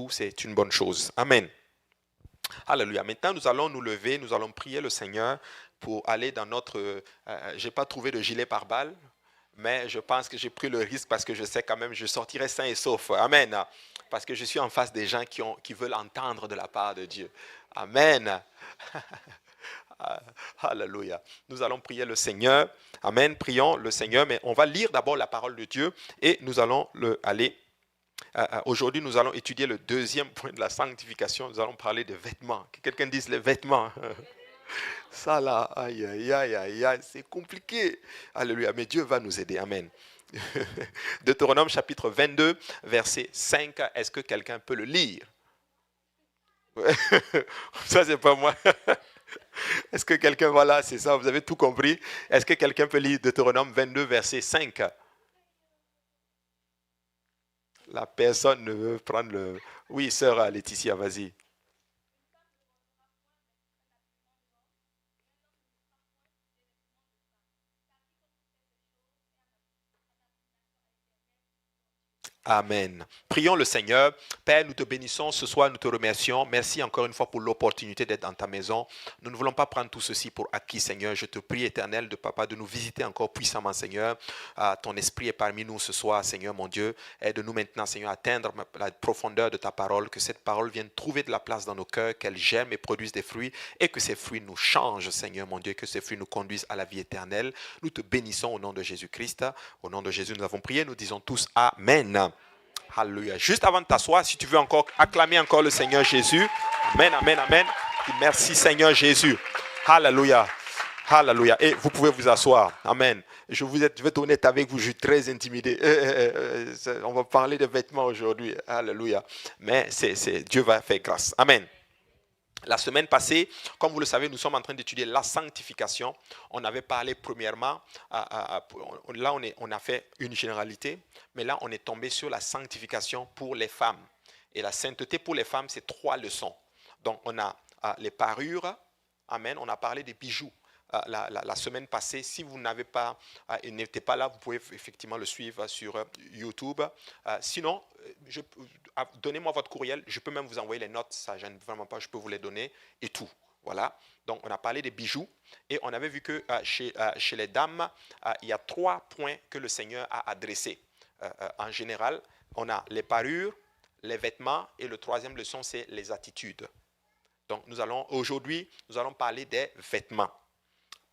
tout, c'est une bonne chose. Amen. Alléluia. Maintenant, nous allons nous lever, nous allons prier le Seigneur pour aller dans notre... je n'ai pas trouvé de gilet pare-balles, mais je pense que j'ai pris le risque parce que je sais quand même je sortirai sain et sauf. Amen. Parce que je suis en face des gens qui veulent entendre de la part de Dieu. Amen. Alléluia. Nous allons prier le Seigneur. Amen. Prions le Seigneur, mais on va lire d'abord la parole de Dieu et nous allons aller. Aujourd'hui, nous allons étudier le deuxième point de la sanctification. Nous allons parler de vêtements. Que quelqu'un dise les vêtements. Ça là, aïe, aïe, aïe, aïe, aïe, c'est compliqué. Alléluia, mais Dieu va nous aider. Amen. Deutéronome chapitre 22, verset 5. Est-ce que quelqu'un peut le lire? Ça, c'est pas moi. Est-ce que quelqu'un, voilà, c'est ça, vous avez tout compris. Est-ce que quelqu'un peut lire Deutéronome 22, verset 5? La personne ne veut prendre le... Oui, sœur Laetitia, vas-y. Amen. Prions le Seigneur. Père, nous te bénissons ce soir, nous te remercions. Merci encore une fois pour l'opportunité d'être dans ta maison. Nous ne voulons pas prendre tout ceci pour acquis, Seigneur. Je te prie, Éternel, de Papa, de nous visiter encore puissamment, Seigneur. Ton esprit est parmi nous ce soir, Seigneur, mon Dieu. Aide-nous maintenant, Seigneur, à atteindre la profondeur de ta parole, que cette parole vienne trouver de la place dans nos cœurs, qu'elle germe et produise des fruits, et que ces fruits nous changent, Seigneur, mon Dieu, que ces fruits nous conduisent à la vie éternelle. Nous te bénissons au nom de Jésus-Christ. Au nom de Jésus, nous avons prié, nous disons tous Amen. Alléluia. Juste avant de t'asseoir, si tu veux encore acclamer encore le Seigneur Jésus. Amen, amen, amen. Merci Seigneur Jésus. Alléluia. Alléluia. Et vous pouvez vous asseoir. Amen. Je vais être honnête avec vous, je suis très intimidé. On va parler de vêtements aujourd'hui. Alléluia. Mais Dieu va faire grâce. Amen. La semaine passée, comme vous le savez, nous sommes en train d'étudier la sanctification. On avait parlé premièrement, là on a fait une généralité, mais là on est tombé sur la sanctification pour les femmes. Et la sainteté pour les femmes, c'est 3 leçons. Donc on a les parures, amen, on a parlé des bijoux. La semaine passée, si vous n'avez pas, n'étiez pas là, vous pouvez effectivement le suivre sur YouTube. Sinon, donnez-moi votre courriel, je peux même vous envoyer les notes, ça ne gêne vraiment pas, je peux vous les donner et tout. Voilà, donc on a parlé des bijoux et on avait vu que chez les dames, il y a 3 points que le Seigneur a adressés. En général, on a les parures, les vêtements et le 3e leçon, c'est les attitudes. Donc aujourd'hui, nous allons parler des vêtements.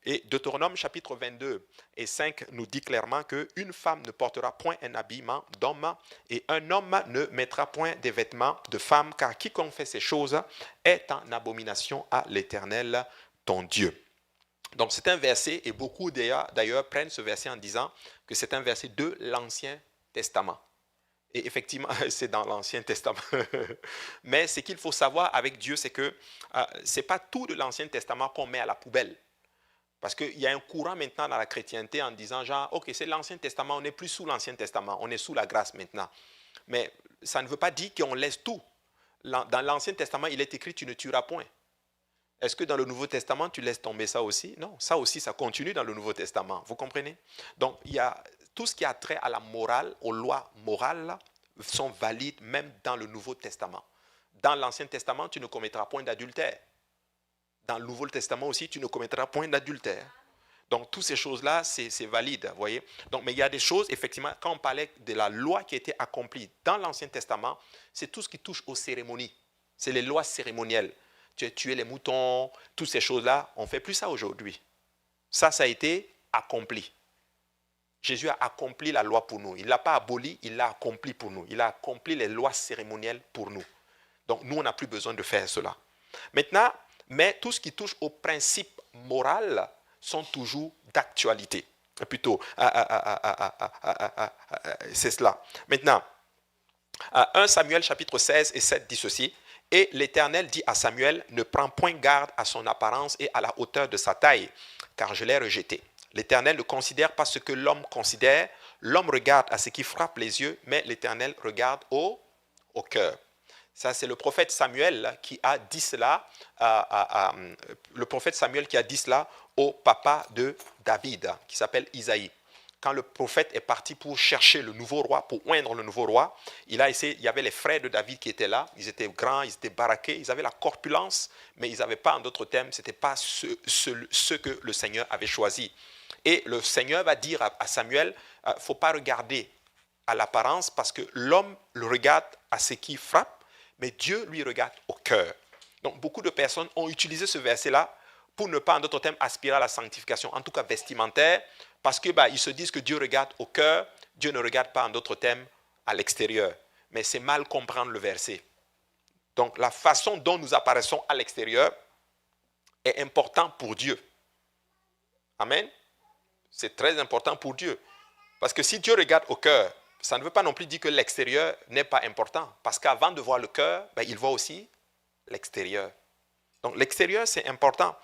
Et Deutéronome chapitre 22 et 5 nous dit clairement qu'une femme ne portera point un habillement d'homme et un homme ne mettra point des vêtements de femme, car quiconque fait ces choses est en abomination à l'Éternel, ton Dieu. Donc c'est un verset, et beaucoup d'ailleurs prennent ce verset en disant que c'est un verset de l'Ancien Testament. Et effectivement, c'est dans l'Ancien Testament. Mais ce qu'il faut savoir avec Dieu, c'est que ce n'est pas tout de l'Ancien Testament qu'on met à la poubelle. Parce qu'il y a un courant maintenant dans la chrétienté en disant genre, ok, c'est l'Ancien Testament, on n'est plus sous l'Ancien Testament, on est sous la grâce maintenant. Mais ça ne veut pas dire qu'on laisse tout. Dans l'Ancien Testament, il est écrit, tu ne tueras point. Est-ce que dans le Nouveau Testament, tu laisses tomber ça aussi? Non, ça aussi, ça continue dans le Nouveau Testament. Vous comprenez? Donc, il y a tout ce qui a trait à la morale, aux lois morales, sont valides même dans le Nouveau Testament. Dans l'Ancien Testament, tu ne commettras point d'adultère. Dans le Nouveau Testament aussi, tu ne commettras point d'adultère. Donc, toutes ces choses-là, c'est valide, vous voyez. Donc, mais il y a des choses, effectivement, quand on parlait de la loi qui a été accomplie dans l'Ancien Testament, c'est tout ce qui touche aux cérémonies. C'est les lois cérémonielles. Tu as tué les moutons, toutes ces choses-là, on ne fait plus ça aujourd'hui. Ça a été accompli. Jésus a accompli la loi pour nous. Il ne l'a pas aboli, il l'a accompli pour nous. Il a accompli les lois cérémonielles pour nous. Donc, nous, on n'a plus besoin de faire cela. Maintenant, mais tout ce qui touche au principe moral sont toujours d'actualité. Plutôt, c'est cela. Maintenant, 1 Samuel chapitre 16 et 7 dit ceci. Et l'Éternel dit à Samuel, ne prends point garde à son apparence et à la hauteur de sa taille, car je l'ai rejeté. L'Éternel ne considère pas ce que l'homme considère. L'homme regarde à ce qui frappe les yeux, mais l'Éternel regarde au cœur. Ça, c'est le prophète Samuel qui a dit cela, le prophète Samuel qui a dit cela au papa de David, qui s'appelle Isaïe. quand le prophète est parti pour chercher le nouveau roi, pour oindre le nouveau roi, il y avait les frères de David qui étaient là, ils étaient grands, ils étaient baraqués, ils avaient la corpulence, mais ils n'avaient pas, en d'autres termes, ce n'était pas ce que le Seigneur avait choisi. Et le Seigneur va dire à Samuel, il ne faut pas regarder à l'apparence parce que l'homme le regarde à ce qui frappe, mais Dieu lui regarde au cœur. Donc beaucoup de personnes ont utilisé ce verset-là pour ne pas, en d'autres termes, aspirer à la sanctification, en tout cas vestimentaire, parce que ils se disent que Dieu regarde au cœur, Dieu ne regarde pas, en d'autres termes, à l'extérieur. Mais c'est mal comprendre le verset. Donc la façon dont nous apparaissons à l'extérieur est importante pour Dieu. Amen. C'est très important pour Dieu. Parce que si Dieu regarde au cœur, ça ne veut pas non plus dire que l'extérieur n'est pas important. Parce qu'avant de voir le cœur, il voit aussi l'extérieur. Donc l'extérieur, c'est important.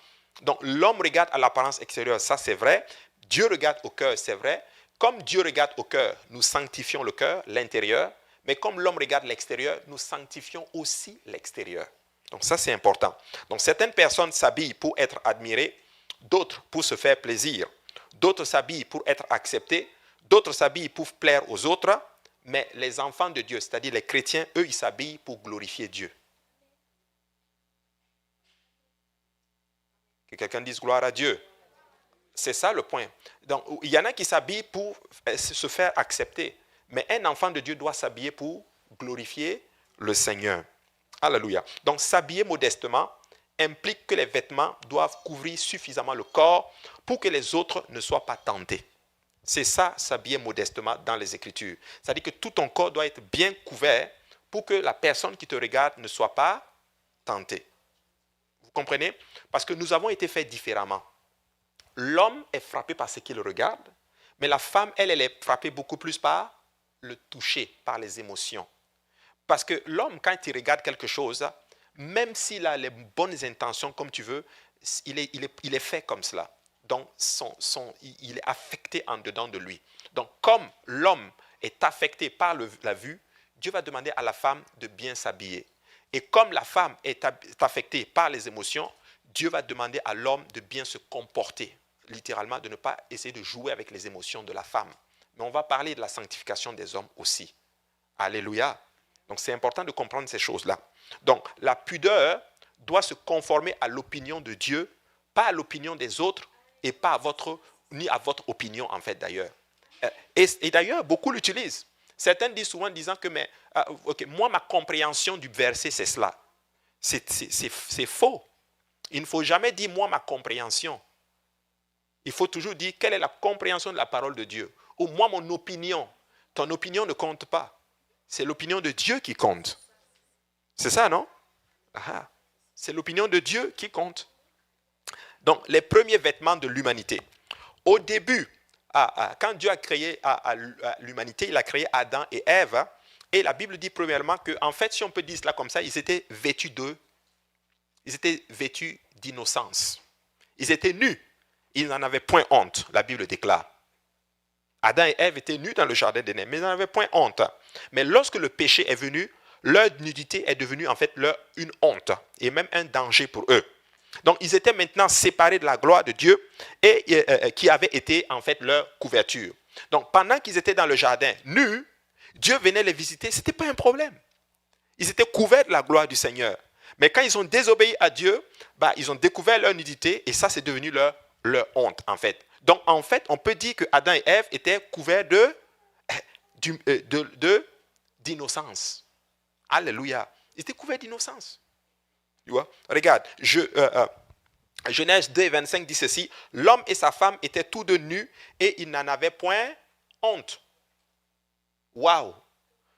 Donc l'homme regarde à l'apparence extérieure, ça c'est vrai. Dieu regarde au cœur, c'est vrai. Comme Dieu regarde au cœur, nous sanctifions le cœur, l'intérieur. Mais comme l'homme regarde l'extérieur, nous sanctifions aussi l'extérieur. Donc ça c'est important. Donc certaines personnes s'habillent pour être admirées, d'autres pour se faire plaisir. D'autres s'habillent pour être acceptés, d'autres s'habillent pour plaire aux autres. Mais les enfants de Dieu, c'est-à-dire les chrétiens, eux, ils s'habillent pour glorifier Dieu. Que quelqu'un dise gloire à Dieu. C'est ça le point. Donc, il y en a qui s'habillent pour se faire accepter. Mais un enfant de Dieu doit s'habiller pour glorifier le Seigneur. Alléluia. Donc, s'habiller modestement implique que les vêtements doivent couvrir suffisamment le corps pour que les autres ne soient pas tentés. C'est ça, s'habiller modestement dans les Écritures. C'est-à-dire que tout ton corps doit être bien couvert pour que la personne qui te regarde ne soit pas tentée. Vous comprenez? Parce que nous avons été faits différemment. L'homme est frappé par ce qu'il regarde, mais la femme, elle est frappée beaucoup plus par le toucher, par les émotions. Parce que l'homme, quand il regarde quelque chose, même s'il a les bonnes intentions, comme tu veux, il est fait comme cela. Donc, il est affecté en dedans de lui. Donc, comme l'homme est affecté par la vue, Dieu va demander à la femme de bien s'habiller. Et comme la femme est affectée par les émotions, Dieu va demander à l'homme de bien se comporter. Littéralement, de ne pas essayer de jouer avec les émotions de la femme. Mais on va parler de la sanctification des hommes aussi. Alléluia. Donc, c'est important de comprendre ces choses-là. Donc, la pudeur doit se conformer à l'opinion de Dieu, pas à l'opinion des autres et pas ni à votre opinion, en fait, d'ailleurs. Et d'ailleurs, beaucoup l'utilisent. Certains disent souvent disant que moi, ma compréhension du verset, c'est cela. C'est faux. Il ne faut jamais dire moi, ma compréhension. Il faut toujours dire quelle est la compréhension de la parole de Dieu. Ou moi, mon opinion. Ton opinion ne compte pas. C'est l'opinion de Dieu qui compte. C'est ça, non? C'est l'opinion de Dieu qui compte. Donc, les premiers vêtements de l'humanité. Au début, quand Dieu a créé l'humanité, il a créé Adam et Ève. Et la Bible dit premièrement que, en fait, si on peut dire cela comme ça, ils étaient vêtus d'innocence. Ils étaient nus. Ils n'en avaient point honte, la Bible déclare. Adam et Ève étaient nus dans le jardin d'Éden, mais ils n'en avaient point honte. Mais lorsque le péché est venu, leur nudité est devenue en fait une honte et même un danger pour eux. Donc, ils étaient maintenant séparés de la gloire de Dieu et qui avait été en fait leur couverture. Donc, pendant qu'ils étaient dans le jardin nus, Dieu venait les visiter, ce n'était pas un problème. Ils étaient couverts de la gloire du Seigneur. Mais quand ils ont désobéi à Dieu, ils ont découvert leur nudité et ça, c'est devenu leur honte, en fait. Donc, en fait, on peut dire que Adam et Ève étaient couverts d'innocence. Alléluia. Ils étaient couverts d'innocence. Tu vois? Regarde, Genèse 2, 25 dit ceci. L'homme et sa femme étaient tous deux nus et ils n'en avaient point honte. Waouh!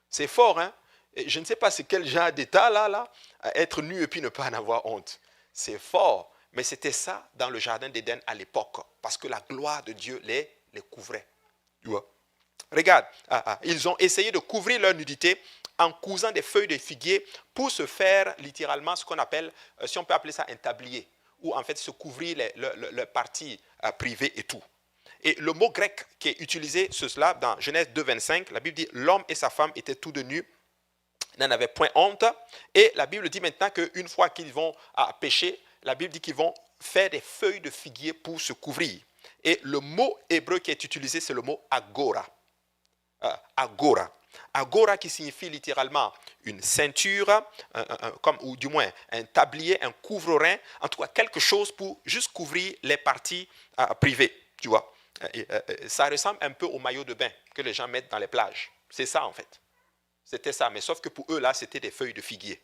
C'est fort, hein? Et je ne sais pas c'est quel genre d'état là, être nu et puis ne pas en avoir honte. C'est fort. Mais c'était ça dans le jardin d'Éden à l'époque, parce que la gloire de Dieu les couvrait. Tu vois? Regarde, ils ont essayé de couvrir leur nudité en cousant des feuilles de figuier pour se faire littéralement ce qu'on appelle, si on peut appeler ça un tablier, ou en fait se couvrir les parties privées et tout. Et le mot grec qui est utilisé, c'est cela, dans Genèse 2, 25, la Bible dit « L'homme et sa femme étaient tous deux nus, n'en avaient point honte. » Et la Bible dit maintenant qu'une fois qu'ils vont pécher, la Bible dit qu'ils vont faire des feuilles de figuier pour se couvrir. Et le mot hébreu qui est utilisé, c'est le mot agora. Agora. Agora qui signifie littéralement une ceinture, ou du moins un tablier, un couvre-rein, en tout cas quelque chose pour juste couvrir les parties privées, tu vois. Ça ressemble un peu au maillot de bain que les gens mettent dans les plages. C'est ça en fait. C'était ça, mais sauf que pour eux là, c'était des feuilles de figuier,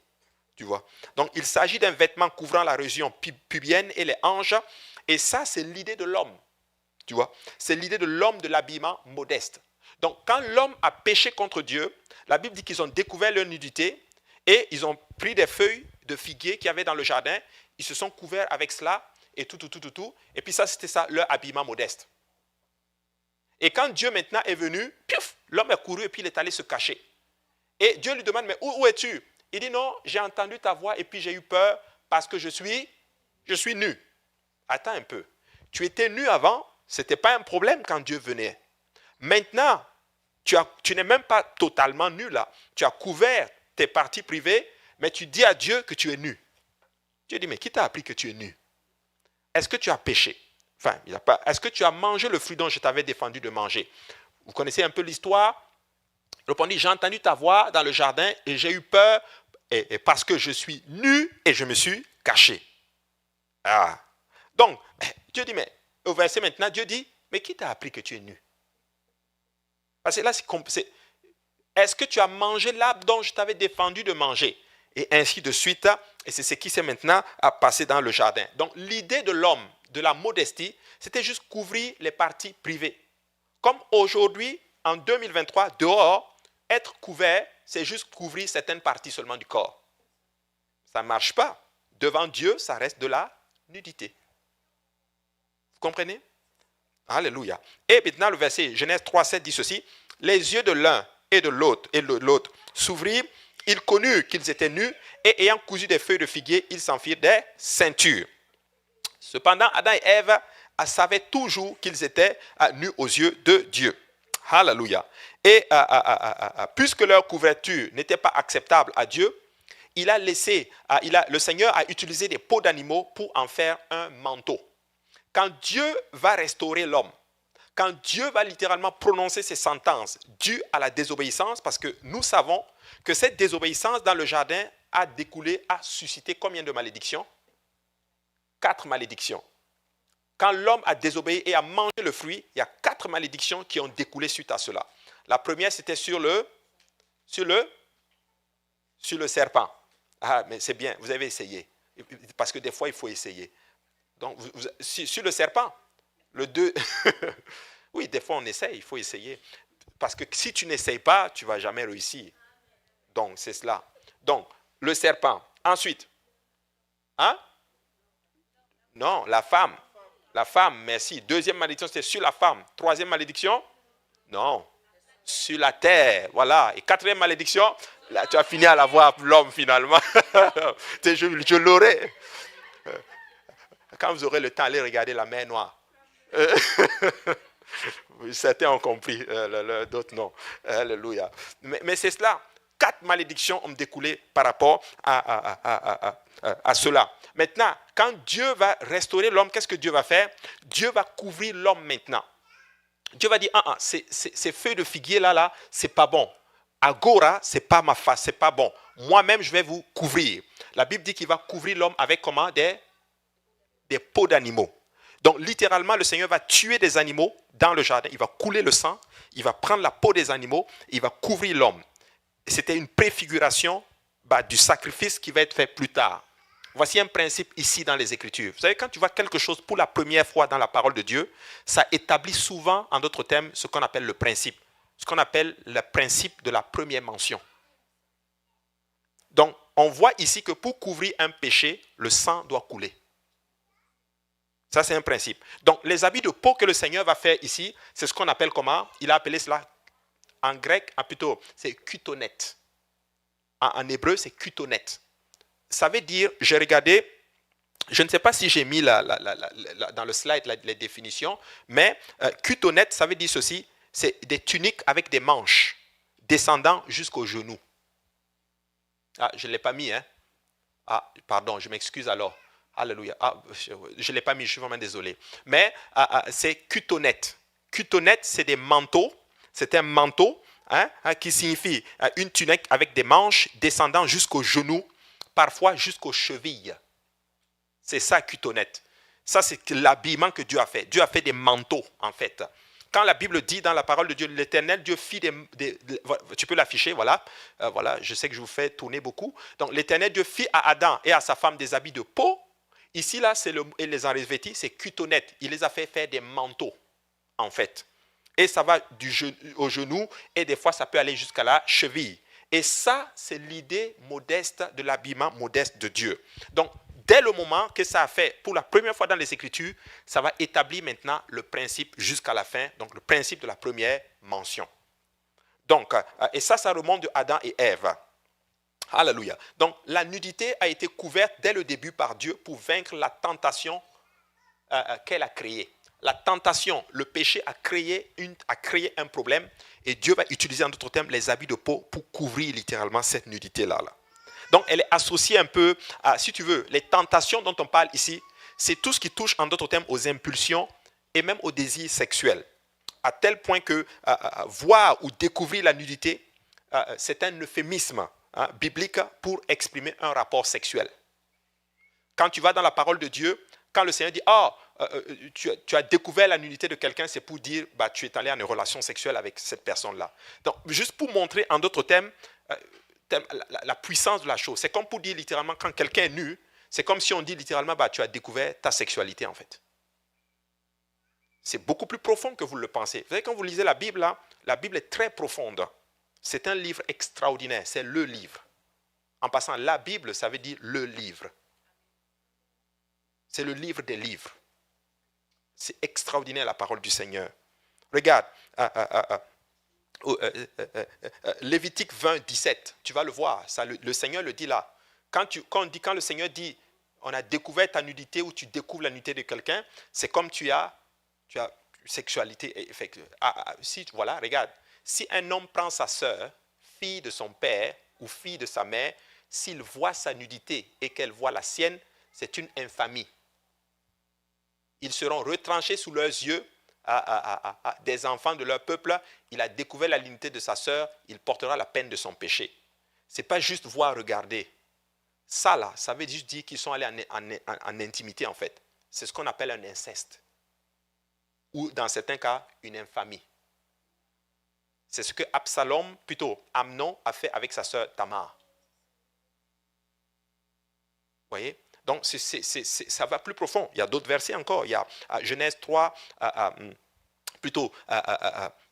tu vois. Donc il s'agit d'un vêtement couvrant la région pubienne et les hanches, et ça c'est l'idée de l'homme, tu vois. C'est l'idée de l'homme de l'habillement modeste. Donc, quand l'homme a péché contre Dieu, la Bible dit qu'ils ont découvert leur nudité et ils ont pris des feuilles de figuier qu'il y avait dans le jardin, ils se sont couverts avec cela et tout. Et puis ça, c'était ça, leur habillement modeste. Et quand Dieu maintenant est venu, piouf, l'homme est couru et puis il est allé se cacher. Et Dieu lui demande, mais où es-tu? Il dit, non, j'ai entendu ta voix et puis j'ai eu peur parce que je suis nu. Attends un peu. Tu étais nu avant, ce n'était pas un problème quand Dieu venait. Maintenant, tu n'es même pas totalement nu là. Tu as couvert tes parties privées, mais tu dis à Dieu que tu es nu. Dieu dit, mais qui t'a appris que tu es nu? Est-ce que tu as péché? Enfin, est-ce que tu as mangé le fruit dont je t'avais défendu de manger? Vous connaissez un peu l'histoire? Le répondit, j'ai entendu ta voix dans le jardin et j'ai eu peur et parce que je suis nu et je me suis caché. Ah. Donc, Dieu dit, mais au verset maintenant, Dieu dit, mais qui t'a appris que tu es nu? Parce que là, est-ce que tu as mangé l'arbre dont je t'avais défendu de manger? Et ainsi de suite, et c'est ce qui s'est maintenant passé dans le jardin. Donc l'idée de l'homme, de la modestie, c'était juste couvrir les parties privées. Comme aujourd'hui, en 2023, dehors, être couvert, c'est juste couvrir certaines parties seulement du corps. Ça ne marche pas. Devant Dieu, ça reste de la nudité. Vous comprenez? Alléluia. Et maintenant, le verset Genèse 3,7 dit ceci. Les yeux de l'un et de l'autre s'ouvrirent. Ils connurent qu'ils étaient nus et ayant cousu des feuilles de figuier, ils s'en firent des ceintures. Cependant, Adam et Ève savaient toujours qu'ils étaient nus aux yeux de Dieu. Alléluia. Et puisque leur couverture n'était pas acceptable à Dieu, le Seigneur a utilisé des peaux d'animaux pour en faire un manteau. Quand Dieu va restaurer l'homme, quand Dieu va littéralement prononcer ses sentences dues à la désobéissance, parce que nous savons que cette désobéissance dans le jardin a suscité combien de malédictions? 4 malédictions. Quand l'homme a désobéi et a mangé le fruit, il y a 4 malédictions qui ont découlé suite à cela. La première, c'était sur le serpent. Ah, mais c'est bien, vous avez essayé. Parce que des fois, il faut essayer. Donc, sur le serpent, le 2, oui, des fois on essaye, il faut essayer. Parce que si tu n'essayes pas, tu ne vas jamais réussir. Donc, c'est cela. Donc, le serpent. Ensuite, hein? Non, la femme. La femme, merci. Deuxième malédiction, c'était sur la femme. Troisième malédiction? Non. Sur la terre, voilà. Et quatrième malédiction, là, tu as fini à la voir l'homme finalement. je l'aurai. Quand vous aurez le temps, allez regarder la mer Noire. Certains ont compris, d'autres non. Alléluia. Mais c'est cela. 4 malédictions ont découlé par rapport à cela. Maintenant, quand Dieu va restaurer l'homme, qu'est-ce que Dieu va faire? Dieu va couvrir l'homme maintenant. Dieu va dire, ces feuilles de figuier là, c'est pas bon. Agora, c'est pas ma face, c'est pas bon. Moi-même, je vais vous couvrir. La Bible dit qu'il va couvrir l'homme avec comment? Des peaux d'animaux. Donc, littéralement, le Seigneur va tuer des animaux dans le jardin. Il va couler le sang, il va prendre la peau des animaux, et il va couvrir l'homme. C'était une préfiguration du sacrifice qui va être fait plus tard. Voici un principe ici dans les Écritures. Vous savez, quand tu vois quelque chose pour la première fois dans la parole de Dieu, ça établit souvent, en d'autres termes, ce qu'on appelle le principe. Ce qu'on appelle le principe de la première mention. Donc, on voit ici que pour couvrir un péché, le sang doit couler. Ça, c'est un principe. Donc, les habits de peau que le Seigneur va faire ici, c'est ce qu'on appelle comment? Il a appelé cela, en grec, plutôt, c'est kutonette. En hébreu, c'est kutonette. Ça veut dire, j'ai regardé, je ne sais pas si j'ai mis dans le slide les définitions, mais kutonette, ça veut dire ceci, c'est des tuniques avec des manches descendant jusqu'aux genoux. Ah, je ne l'ai pas mis, hein? Ah, pardon, je m'excuse alors. Alléluia. Ah, je ne l'ai pas mis, je suis vraiment désolé. Mais c'est cutonette. Cutonette, c'est des manteaux. C'est un manteau qui signifie une tunique avec des manches descendant jusqu'aux genoux, parfois jusqu'aux chevilles. C'est ça, cutonette. Ça, c'est l'habillement que Dieu a fait. Dieu a fait des manteaux, en fait. Quand la Bible dit dans la parole de Dieu, l'Éternel, Dieu fit tu peux l'afficher, voilà. Voilà, je sais que je vous fais tourner beaucoup. Donc, l'Éternel, Dieu fit à Adam et à sa femme des habits de peau. Ici, là, il les a revêtis, c'est cutonette. Il les a fait faire des manteaux, en fait. Et ça va au genou, et des fois, ça peut aller jusqu'à la cheville. Et ça, c'est l'idée modeste de l'habillement modeste de Dieu. Donc, dès le moment que ça a fait, pour la première fois dans les Écritures, ça va établir maintenant le principe jusqu'à la fin, donc le principe de la première mention. Donc, et ça remonte de Adam et Ève. Alléluia. Donc, la nudité a été couverte dès le début par Dieu pour vaincre la tentation qu'elle a créée. La tentation, le péché a créé un problème et Dieu va utiliser en d'autres termes les habits de peau pour couvrir littéralement cette nudité-là. Donc, elle est associée un peu à, si tu veux, les tentations dont on parle ici, c'est tout ce qui touche en d'autres termes aux impulsions et même aux désirs sexuels. À tel point que voir ou découvrir la nudité, c'est un euphémisme biblique pour exprimer un rapport sexuel. Quand tu vas dans la parole de Dieu, quand le Seigneur dit « Ah, tu as découvert la nudité de quelqu'un », c'est pour dire bah, tu es allé en une relation sexuelle avec cette personne-là. Donc, juste pour montrer en d'autres termes la puissance de la chose. C'est comme pour dire littéralement quand quelqu'un est nu, c'est comme si on dit littéralement bah, tu as découvert ta sexualité en fait. C'est beaucoup plus profond que vous le pensez. Vous savez, quand vous lisez la Bible, là, la Bible est très profonde. C'est un livre extraordinaire, c'est le livre. En passant, la Bible, ça veut dire le livre. C'est le livre des livres. C'est extraordinaire la parole du Seigneur. Regarde, Lévitique 20, 17, tu vas le voir, ça, le Seigneur le dit là. Quand le Seigneur dit, on a découvert ta nudité ou tu découvres la nudité de quelqu'un, c'est comme tu as sexualité. Voilà, regarde. Si un homme prend sa sœur, fille de son père ou fille de sa mère, s'il voit sa nudité et qu'elle voit la sienne, c'est une infamie. Ils seront retranchés sous leurs yeux des enfants de leur peuple. Il a découvert la nudité de sa sœur, il portera la peine de son péché. Ce n'est pas juste voir, regarder. Ça là, ça veut juste dire qu'ils sont allés en intimité en fait. C'est ce qu'on appelle un inceste. Ou dans certains cas, une infamie. C'est ce que Amnon a fait avec sa sœur Tamar. Vous voyez? Donc, ça va plus profond. Il y a d'autres versets encore. Il y a Genèse 3,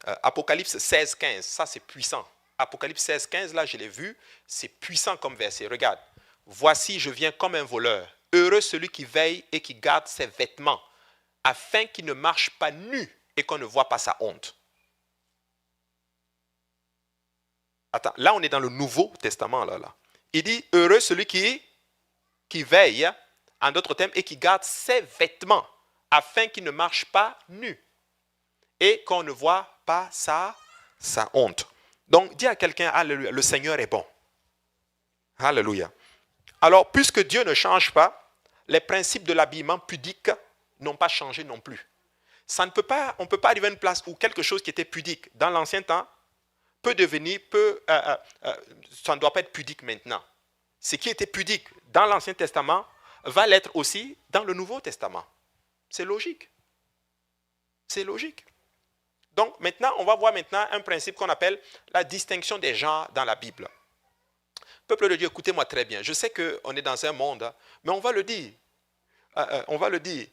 Apocalypse 16, 15. Ça, c'est puissant. Apocalypse 16, 15, là, je l'ai vu. C'est puissant comme verset. Regarde. Voici, je viens comme un voleur. Heureux celui qui veille et qui garde ses vêtements, afin qu'il ne marche pas nu et qu'on ne voit pas sa honte. Attends, là, on est dans le Nouveau Testament. Là. Il dit, heureux celui qui veille, en d'autres termes, et qui garde ses vêtements, afin qu'il ne marche pas nu et qu'on ne voit pas sa honte. Donc, dis à quelqu'un, alléluia, le Seigneur est bon. Alléluia. Alors, puisque Dieu ne change pas, les principes de l'habillement pudique n'ont pas changé non plus. On ne peut pas arriver à une place où quelque chose qui était pudique dans l'ancien temps peut devenir, ça ne doit pas être pudique maintenant. Ce qui était pudique dans l'Ancien Testament va l'être aussi dans le Nouveau Testament. C'est logique. C'est logique. Donc maintenant, on va voir maintenant un principe qu'on appelle la distinction des genres dans la Bible. Peuple de Dieu, écoutez-moi très bien. Je sais qu'on est dans un monde, mais on va le dire. On va le dire.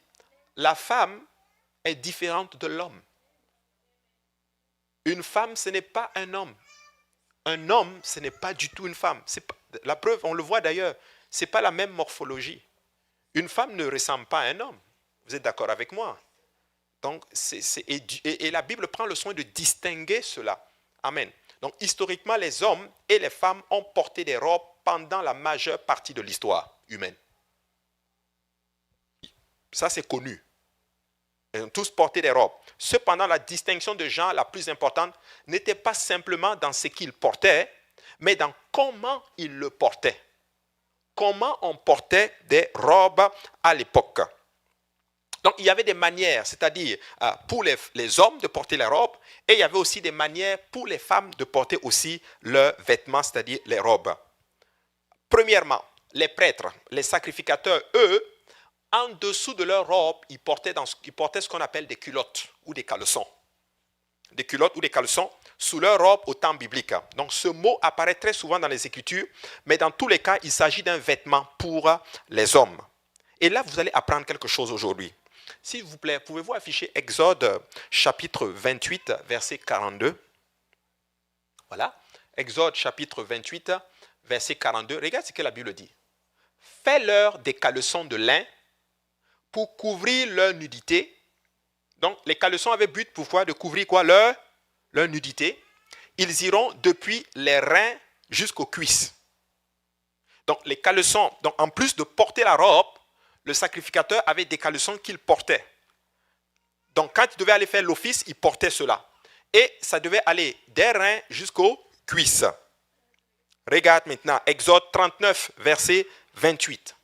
La femme est différente de l'homme. Une femme, ce n'est pas un homme. Un homme, ce n'est pas du tout une femme. La preuve, on le voit d'ailleurs, ce n'est pas la même morphologie. Une femme ne ressemble pas à un homme. Vous êtes d'accord avec moi? Donc, et la Bible prend le soin de distinguer cela. Amen. Donc, historiquement, les hommes et les femmes ont porté des robes pendant la majeure partie de l'histoire humaine. Ça, c'est connu. Ils ont tous porté des robes. Cependant, la distinction de genre la plus importante n'était pas simplement dans ce qu'ils portaient, mais dans comment ils le portaient. comment on portait des robes à l'époque. Donc, il y avait des manières, c'est-à-dire pour les hommes de porter les robes, et il y avait aussi des manières pour les femmes de porter aussi leurs vêtements, c'est-à-dire les robes. Premièrement, les prêtres, les sacrificateurs, eux, en dessous de leurs robes, ils portaient ce qu'on appelle des culottes ou des caleçons. Des culottes ou des caleçons sous leur robe au temps biblique. Donc, ce mot apparaît très souvent dans les Écritures, mais dans tous les cas, il s'agit d'un vêtement pour les hommes. Et là, vous allez apprendre quelque chose aujourd'hui. S'il vous plaît, pouvez-vous afficher Exode chapitre 28, verset 42? Voilà. Exode chapitre 28, verset 42. Regarde ce que la Bible dit. Fais-leur des caleçons de lin pour couvrir leur nudité. Donc, les caleçons avaient but pour de couvrir quoi? Leur nudité. Ils iront depuis les reins jusqu'aux cuisses. Donc, les caleçons, donc, en plus de porter la robe, le sacrificateur avait des caleçons qu'il portait. Donc, quand il devait aller faire l'office, il portait cela. Et ça devait aller des reins jusqu'aux cuisses. Regarde maintenant, Exode 39, verset 28.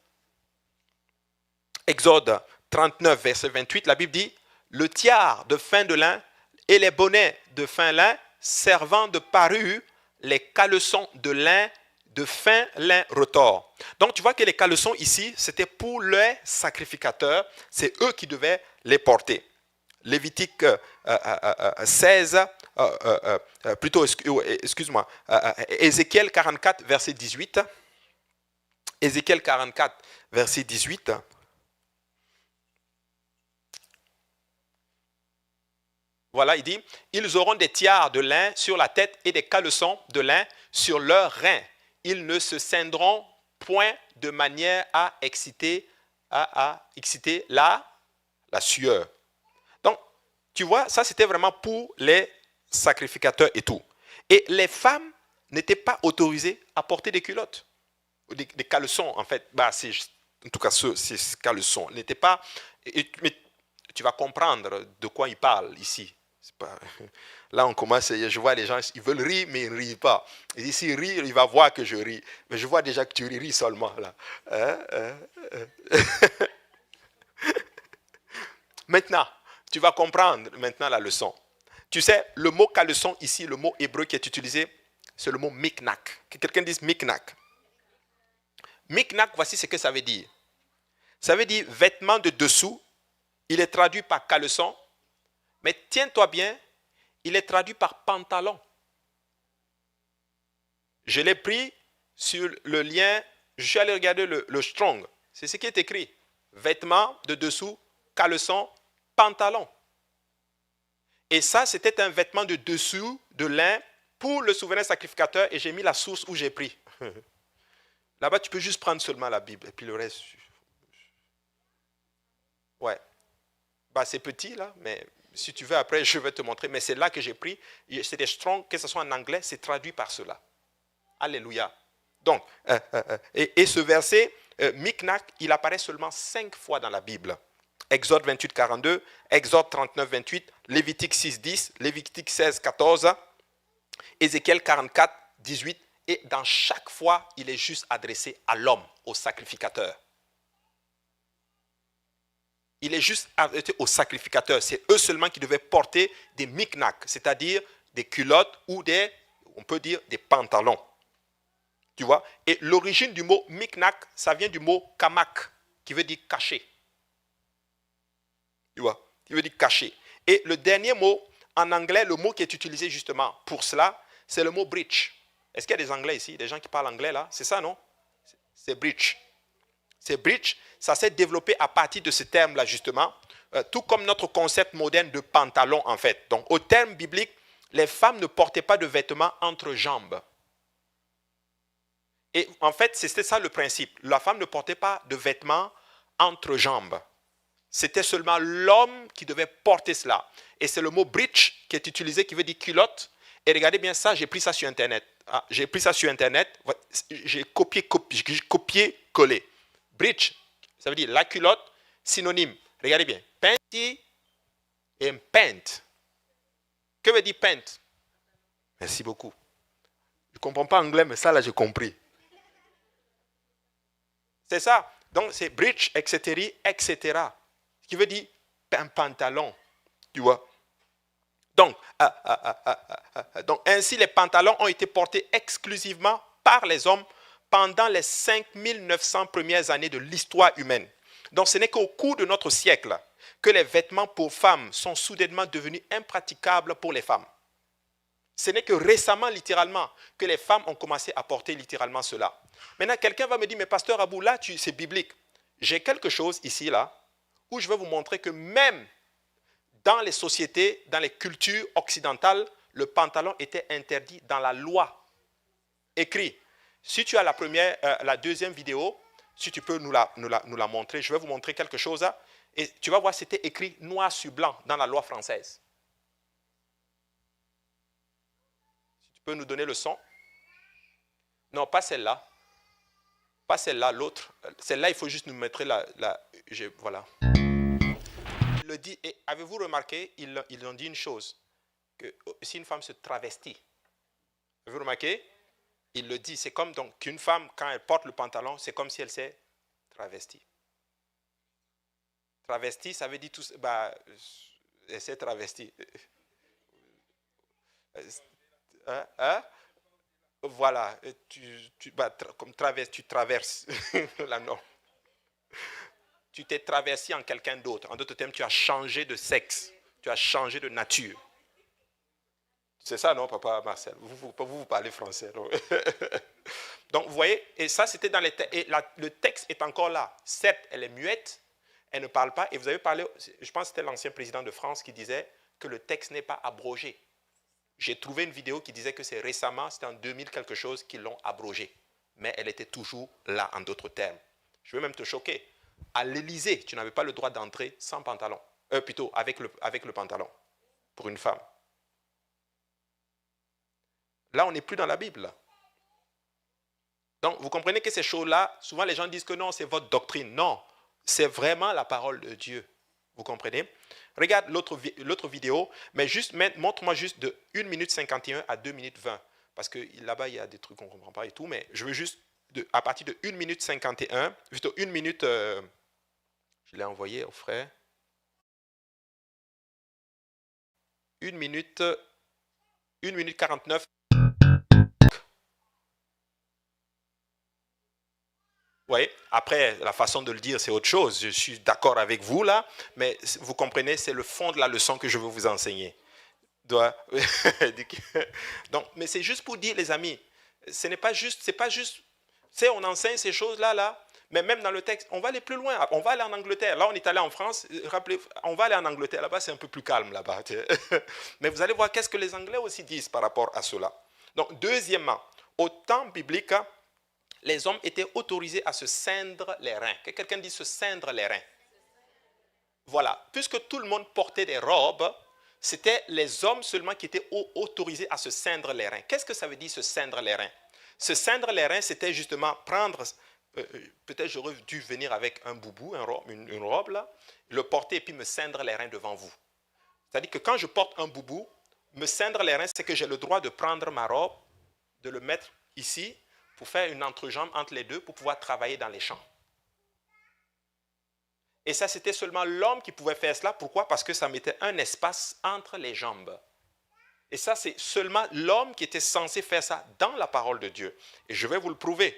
Exode 39, verset 28, la Bible dit, le tiare de fin de lin et les bonnets de fin lin servant de parure, les caleçons de lin de fin lin retors. Donc tu vois que les caleçons ici, c'était pour les sacrificateurs, c'est eux qui devaient les porter. Lévitique 16, plutôt, excuse-moi, Ézéchiel 44, verset 18. Ézéchiel 44, verset 18. Voilà, il dit, ils auront des tiares de lin sur la tête et des caleçons de lin sur leurs reins. Ils ne se ceindront point de manière à exciter la sueur. Donc, tu vois, ça c'était vraiment pour les sacrificateurs et tout. Et les femmes n'étaient pas autorisées à porter des culottes, des caleçons en fait. En tout cas, ces caleçons n'étaient pas... Mais tu vas comprendre de quoi il parle ici. Pas, là, on commence, je vois les gens, ils veulent rire, mais ils ne rient pas. Et s'ils rient, il va voir que je ris. Mais je vois déjà que tu ris seulement, là. Maintenant, tu vas comprendre maintenant la leçon. Tu sais, le mot caleçon ici, le mot hébreu qui est utilisé, c'est le mot miknak. Que quelqu'un dise miknak. Miknak, voici ce que ça veut dire. Ça veut dire vêtement de dessous. Il est traduit par caleçon. Mais tiens-toi bien, il est traduit par pantalon. Je l'ai pris sur le lien, je suis allé regarder le Strong. C'est ce qui est écrit. Vêtements de dessous, caleçon, pantalon. Et ça, c'était un vêtement de dessous, de lin, pour le souverain sacrificateur, et j'ai mis la source où j'ai pris. Là-bas, tu peux juste prendre seulement la Bible, et puis le reste... Ouais. C'est petit, là, mais... Si tu veux, après, je vais te montrer. Mais c'est là que j'ai pris. C'est des Strong, que ce soit en anglais, c'est traduit par cela. Alléluia. Donc, et ce verset, Miknak, il apparaît seulement 5 fois dans la Bible. Exode 28, 42, Exode 39, 28, Lévitique 6, 10, Lévitique 16, 14, Ézéchiel 44, 18. Et dans chaque fois, il est juste adressé à l'homme, au sacrificateur. Il est juste arrêté aux sacrificateurs. C'est eux seulement qui devaient porter des miknak, c'est-à-dire des culottes ou on peut dire des pantalons. Tu vois? Et l'origine du mot miknak, ça vient du mot kamak, qui veut dire caché. Tu vois? Qui veut dire caché. Et le dernier mot, en anglais, le mot qui est utilisé justement pour cela, c'est le mot breech. Est-ce qu'il y a des Anglais ici, des gens qui parlent anglais là? C'est ça, non? C'est breech. C'est breech, ça s'est développé à partir de ce terme-là, justement, tout comme notre concept moderne de pantalon, en fait. Donc, au terme biblique, les femmes ne portaient pas de vêtements entre jambes. Et en fait, c'était ça le principe. La femme ne portait pas de vêtements entre jambes. C'était seulement l'homme qui devait porter cela. Et c'est le mot breech qui est utilisé, qui veut dire culotte. Et regardez bien ça, j'ai pris ça sur Internet. J'ai pris ça sur Internet, j'ai copié-collé. Breech, ça veut dire la culotte, synonyme. Regardez bien. Panty et pant. Que veut dire pant? Merci beaucoup. Je ne comprends pas anglais, mais ça là, j'ai compris. C'est ça. Donc, c'est breech, etc., etc. Ce qui veut dire un pantalon. Tu vois. Donc, ainsi, les pantalons ont été portés exclusivement par les hommes pendant les 5900 premières années de l'histoire humaine. Donc, ce n'est qu'au cours de notre siècle que les vêtements pour femmes sont soudainement devenus impraticables pour les femmes. Ce n'est que récemment, littéralement, que les femmes ont commencé à porter littéralement cela. Maintenant, quelqu'un va me dire, mais pasteur Abou, là, c'est biblique. J'ai quelque chose ici, là, où je vais vous montrer que même dans les sociétés, dans les cultures occidentales, le pantalon était interdit dans la loi. Écrit. Si tu as la deuxième vidéo, si tu peux nous la montrer, je vais vous montrer quelque chose. Là, et tu vas voir, c'était écrit noir sur blanc dans la loi française. Si tu peux nous donner le son. Non, pas celle-là. Pas celle-là, l'autre. Celle-là, il faut juste nous mettre voilà. Il le dit, et avez-vous remarqué, ils ont dit une chose, que si une femme se travestit, avez-vous remarqué? Il le dit, c'est comme donc qu'une femme, quand elle porte le pantalon, c'est comme si elle s'est travestie. Travestie, ça veut dire tout, elle s'est travestie. Hein? Voilà, comme tu traverses la norme. Tu t'es traversé en quelqu'un d'autre. En d'autres termes, tu as changé de sexe. Tu as changé de nature. C'est ça, non, papa Marcel? Vous parlez français, non? Donc, vous voyez, et ça, c'était dans les textes. Et le texte est encore là. Certes, elle est muette, elle ne parle pas. Et vous avez parlé, je pense que c'était l'ancien président de France qui disait que le texte n'est pas abrogé. J'ai trouvé une vidéo qui disait que c'est récemment, c'était en 2000 quelque chose, qu'ils l'ont abrogé. Mais elle était toujours là, en d'autres termes. Je vais même te choquer. À l'Élysée, tu n'avais pas le droit d'entrer sans pantalon. Plutôt, avec le pantalon, pour une femme. Là, on n'est plus dans la Bible. Donc, vous comprenez que ces choses-là, souvent les gens disent que non, c'est votre doctrine. Non, c'est vraiment la parole de Dieu. Vous comprenez? Regarde l'autre vidéo, mais juste montre-moi juste de 1 minute 51 à 2 minutes 20. Parce que là-bas, il y a des trucs qu'on ne comprend pas et tout, mais je veux juste, à partir de 1 minute 51, plutôt 1 minute, je l'ai envoyé au frère. 1 minute 49. Oui, après, la façon de le dire, c'est autre chose. Je suis d'accord avec vous là, mais vous comprenez, c'est le fond de la leçon que je veux vous enseigner. Donc, mais c'est juste pour dire, les amis, ce n'est pas juste, c'est pas juste, tu sais, on enseigne ces choses-là, mais même dans le texte, on va aller plus loin. On va aller en Angleterre. Là, on est allé en France. Rappelez, on va aller en Angleterre. Là-bas, c'est un peu plus calme là-bas. Mais vous allez voir qu'est-ce que les Anglais aussi disent par rapport à cela. Donc, deuxièmement, au temps biblique, les hommes étaient autorisés à se ceindre les reins. Que quelqu'un dise se ceindre les reins. Voilà. Puisque tout le monde portait des robes, c'était les hommes seulement qui étaient autorisés à se ceindre les reins. Qu'est-ce que ça veut dire se ceindre les reins? Se ceindre les reins, c'était justement prendre, peut-être j'aurais dû venir avec un boubou, une robe là, le porter et puis me ceindre les reins devant vous. C'est-à-dire que quand je porte un boubou, me ceindre les reins, c'est que j'ai le droit de prendre ma robe, de le mettre ici, pour faire une entrejambe entre les deux, pour pouvoir travailler dans les champs. Et ça, c'était seulement l'homme qui pouvait faire cela. Pourquoi? Parce que ça mettait un espace entre les jambes. Et ça, c'est seulement l'homme qui était censé faire ça dans la parole de Dieu. Et je vais vous le prouver.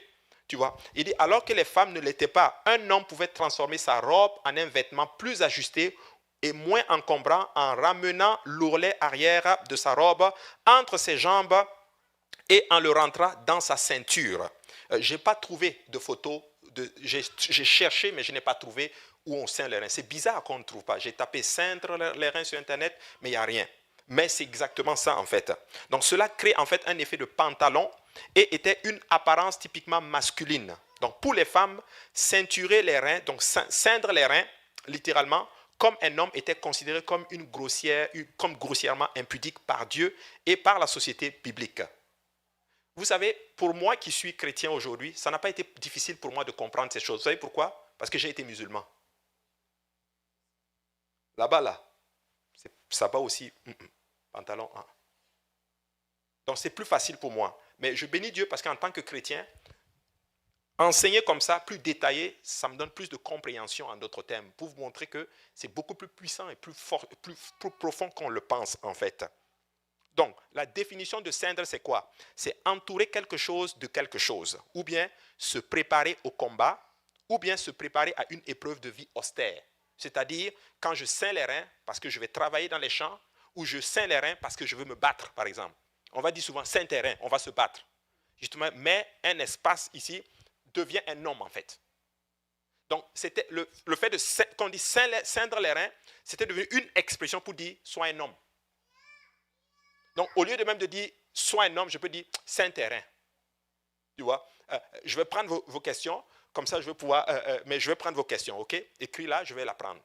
Tu vois? Il dit, alors que les femmes ne l'étaient pas, un homme pouvait transformer sa robe en un vêtement plus ajusté et moins encombrant en ramenant l'ourlet arrière de sa robe entre ses jambes et en le rentrant dans sa ceinture. Je n'ai pas trouvé de photo, j'ai cherché, mais je n'ai pas trouvé où on ceint les reins. C'est bizarre qu'on ne trouve pas. J'ai tapé ceindre les reins sur Internet, mais il n'y a rien. Mais c'est exactement ça en fait. Donc cela crée en fait un effet de pantalon et était une apparence typiquement masculine. Donc pour les femmes, ceinturer les reins, donc ceindre les reins, littéralement, comme un homme était considéré comme grossièrement impudique par Dieu et par la société biblique. Vous savez, pour moi qui suis chrétien aujourd'hui, ça n'a pas été difficile pour moi de comprendre ces choses. Vous savez pourquoi? Parce que j'ai été musulman. Là-bas, là, ça va aussi, pantalon. Donc c'est plus facile pour moi. Mais je bénis Dieu parce qu'en tant que chrétien, Enseigner comme ça, plus détaillé, ça me donne plus de compréhension en d'autres termes, pour vous montrer que c'est beaucoup plus puissant et plus fort, plus profond qu'on le pense en fait. Donc, la définition de ceindre, c'est quoi? C'est entourer quelque chose de quelque chose, ou bien se préparer au combat, ou bien se préparer à une épreuve de vie austère. C'est-à-dire, quand je ceins les reins parce que je vais travailler dans les champs, ou je ceins les reins parce que je veux me battre, par exemple. On va dire souvent, ceins tes reins, on va se battre. Justement, mais un espace ici devient un homme, en fait. Donc, c'était le fait de, quand on dit ceindre les reins, c'était devenu une expression pour dire, sois un homme. Donc, au lieu de même de dire, sois un homme, je peux dire, ceins tes reins. Tu vois, je vais prendre vos questions, comme ça je vais pouvoir, mais je vais prendre vos questions, ok? Écris là, je vais la prendre,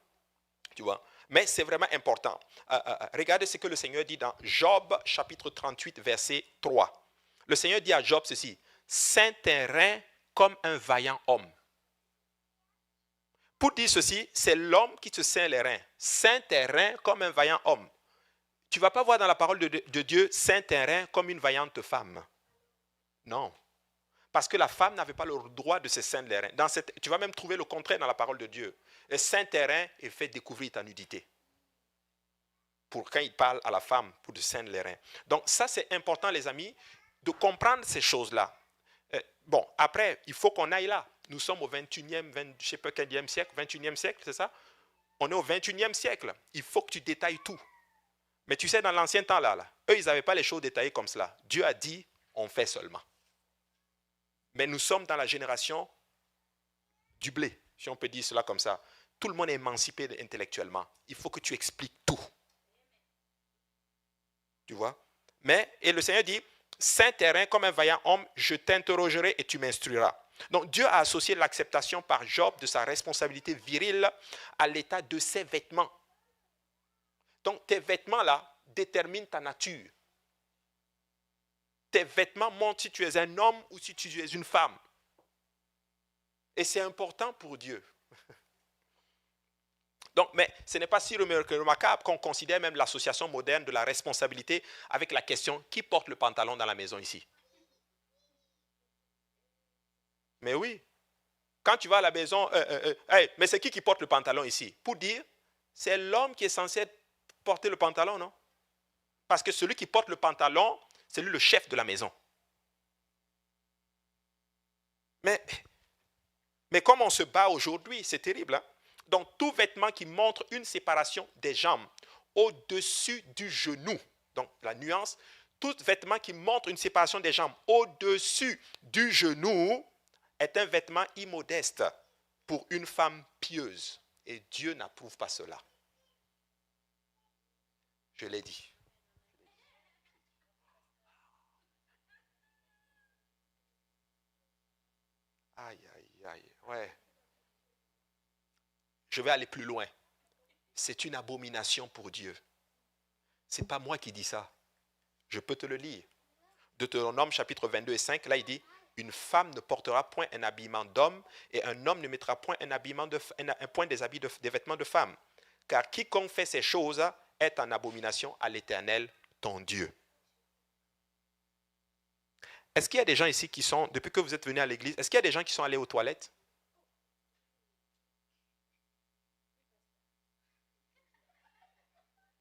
tu vois. Mais c'est vraiment important. Regardez ce que le Seigneur dit dans Job, chapitre 38, verset 3. Le Seigneur dit à Job ceci, ceins tes reins comme un vaillant homme. Pour dire ceci, c'est l'homme qui te ceint les reins. Ceins tes reins comme un vaillant homme. Tu ne vas pas voir dans la parole de Dieu, ceins tes reins comme une vaillante femme. Non. Parce que la femme n'avait pas le droit de se ceindre les reins. Tu vas même trouver le contraire dans la parole de Dieu. Le ceint tes reins et fait découvrir ta nudité. Pour quand il parle à la femme, pour de ceindre les reins. Donc ça, c'est important, les amis, de comprendre ces choses-là. Bon, après, il faut qu'on aille là. Nous sommes au 21e, je ne sais pas quel siècle, 21e siècle, c'est ça? On est au 21e siècle. Il faut que tu détailles tout. Mais tu sais, dans l'ancien temps, là, eux, ils n'avaient pas les choses détaillées comme cela. Dieu a dit, on fait seulement. Mais nous sommes dans la génération du blé, si on peut dire cela comme ça. Tout le monde est émancipé intellectuellement. Il faut que tu expliques tout. Tu vois? Mais, et le Seigneur dit, ceins tes reins comme un vaillant homme, je t'interrogerai et tu m'instruiras. Donc Dieu a associé l'acceptation par Job de sa responsabilité virile à l'état de ses vêtements. Donc tes vêtements là déterminent ta nature. Tes vêtements montrent si tu es un homme ou si tu es une femme. Et c'est important pour Dieu. Donc, mais ce n'est pas si remarquable qu'on considère même l'association moderne de la responsabilité avec la question qui porte le pantalon dans la maison ici. Mais oui, quand tu vas à la maison, hey, mais c'est qui porte le pantalon ici? Pour dire, c'est l'homme qui est censé porter le pantalon, non? Parce que celui qui porte le pantalon, c'est lui le chef de la maison. Mais comme on se bat aujourd'hui, c'est terrible. Hein? Donc tout vêtement qui montre une séparation des jambes au-dessus du genou, donc la nuance, tout vêtement qui montre une séparation des jambes au-dessus du genou est un vêtement immodeste pour une femme pieuse. Et Dieu n'approuve pas cela. Je l'ai dit. Aïe, aïe, aïe, ouais. Je vais aller plus loin. C'est une abomination pour Dieu. Ce n'est pas moi qui dis ça. Je peux te le lire. Deutéronome chapitre 22 et 5, là il dit, une femme ne portera point un habillement d'homme et un homme ne mettra point un point des vêtements de femme. Car quiconque fait ces choses est en abomination à l'Éternel, ton Dieu. Est-ce qu'il y a des gens ici qui sont, depuis que vous êtes venus à l'église, est-ce qu'il y a des gens qui sont allés aux toilettes?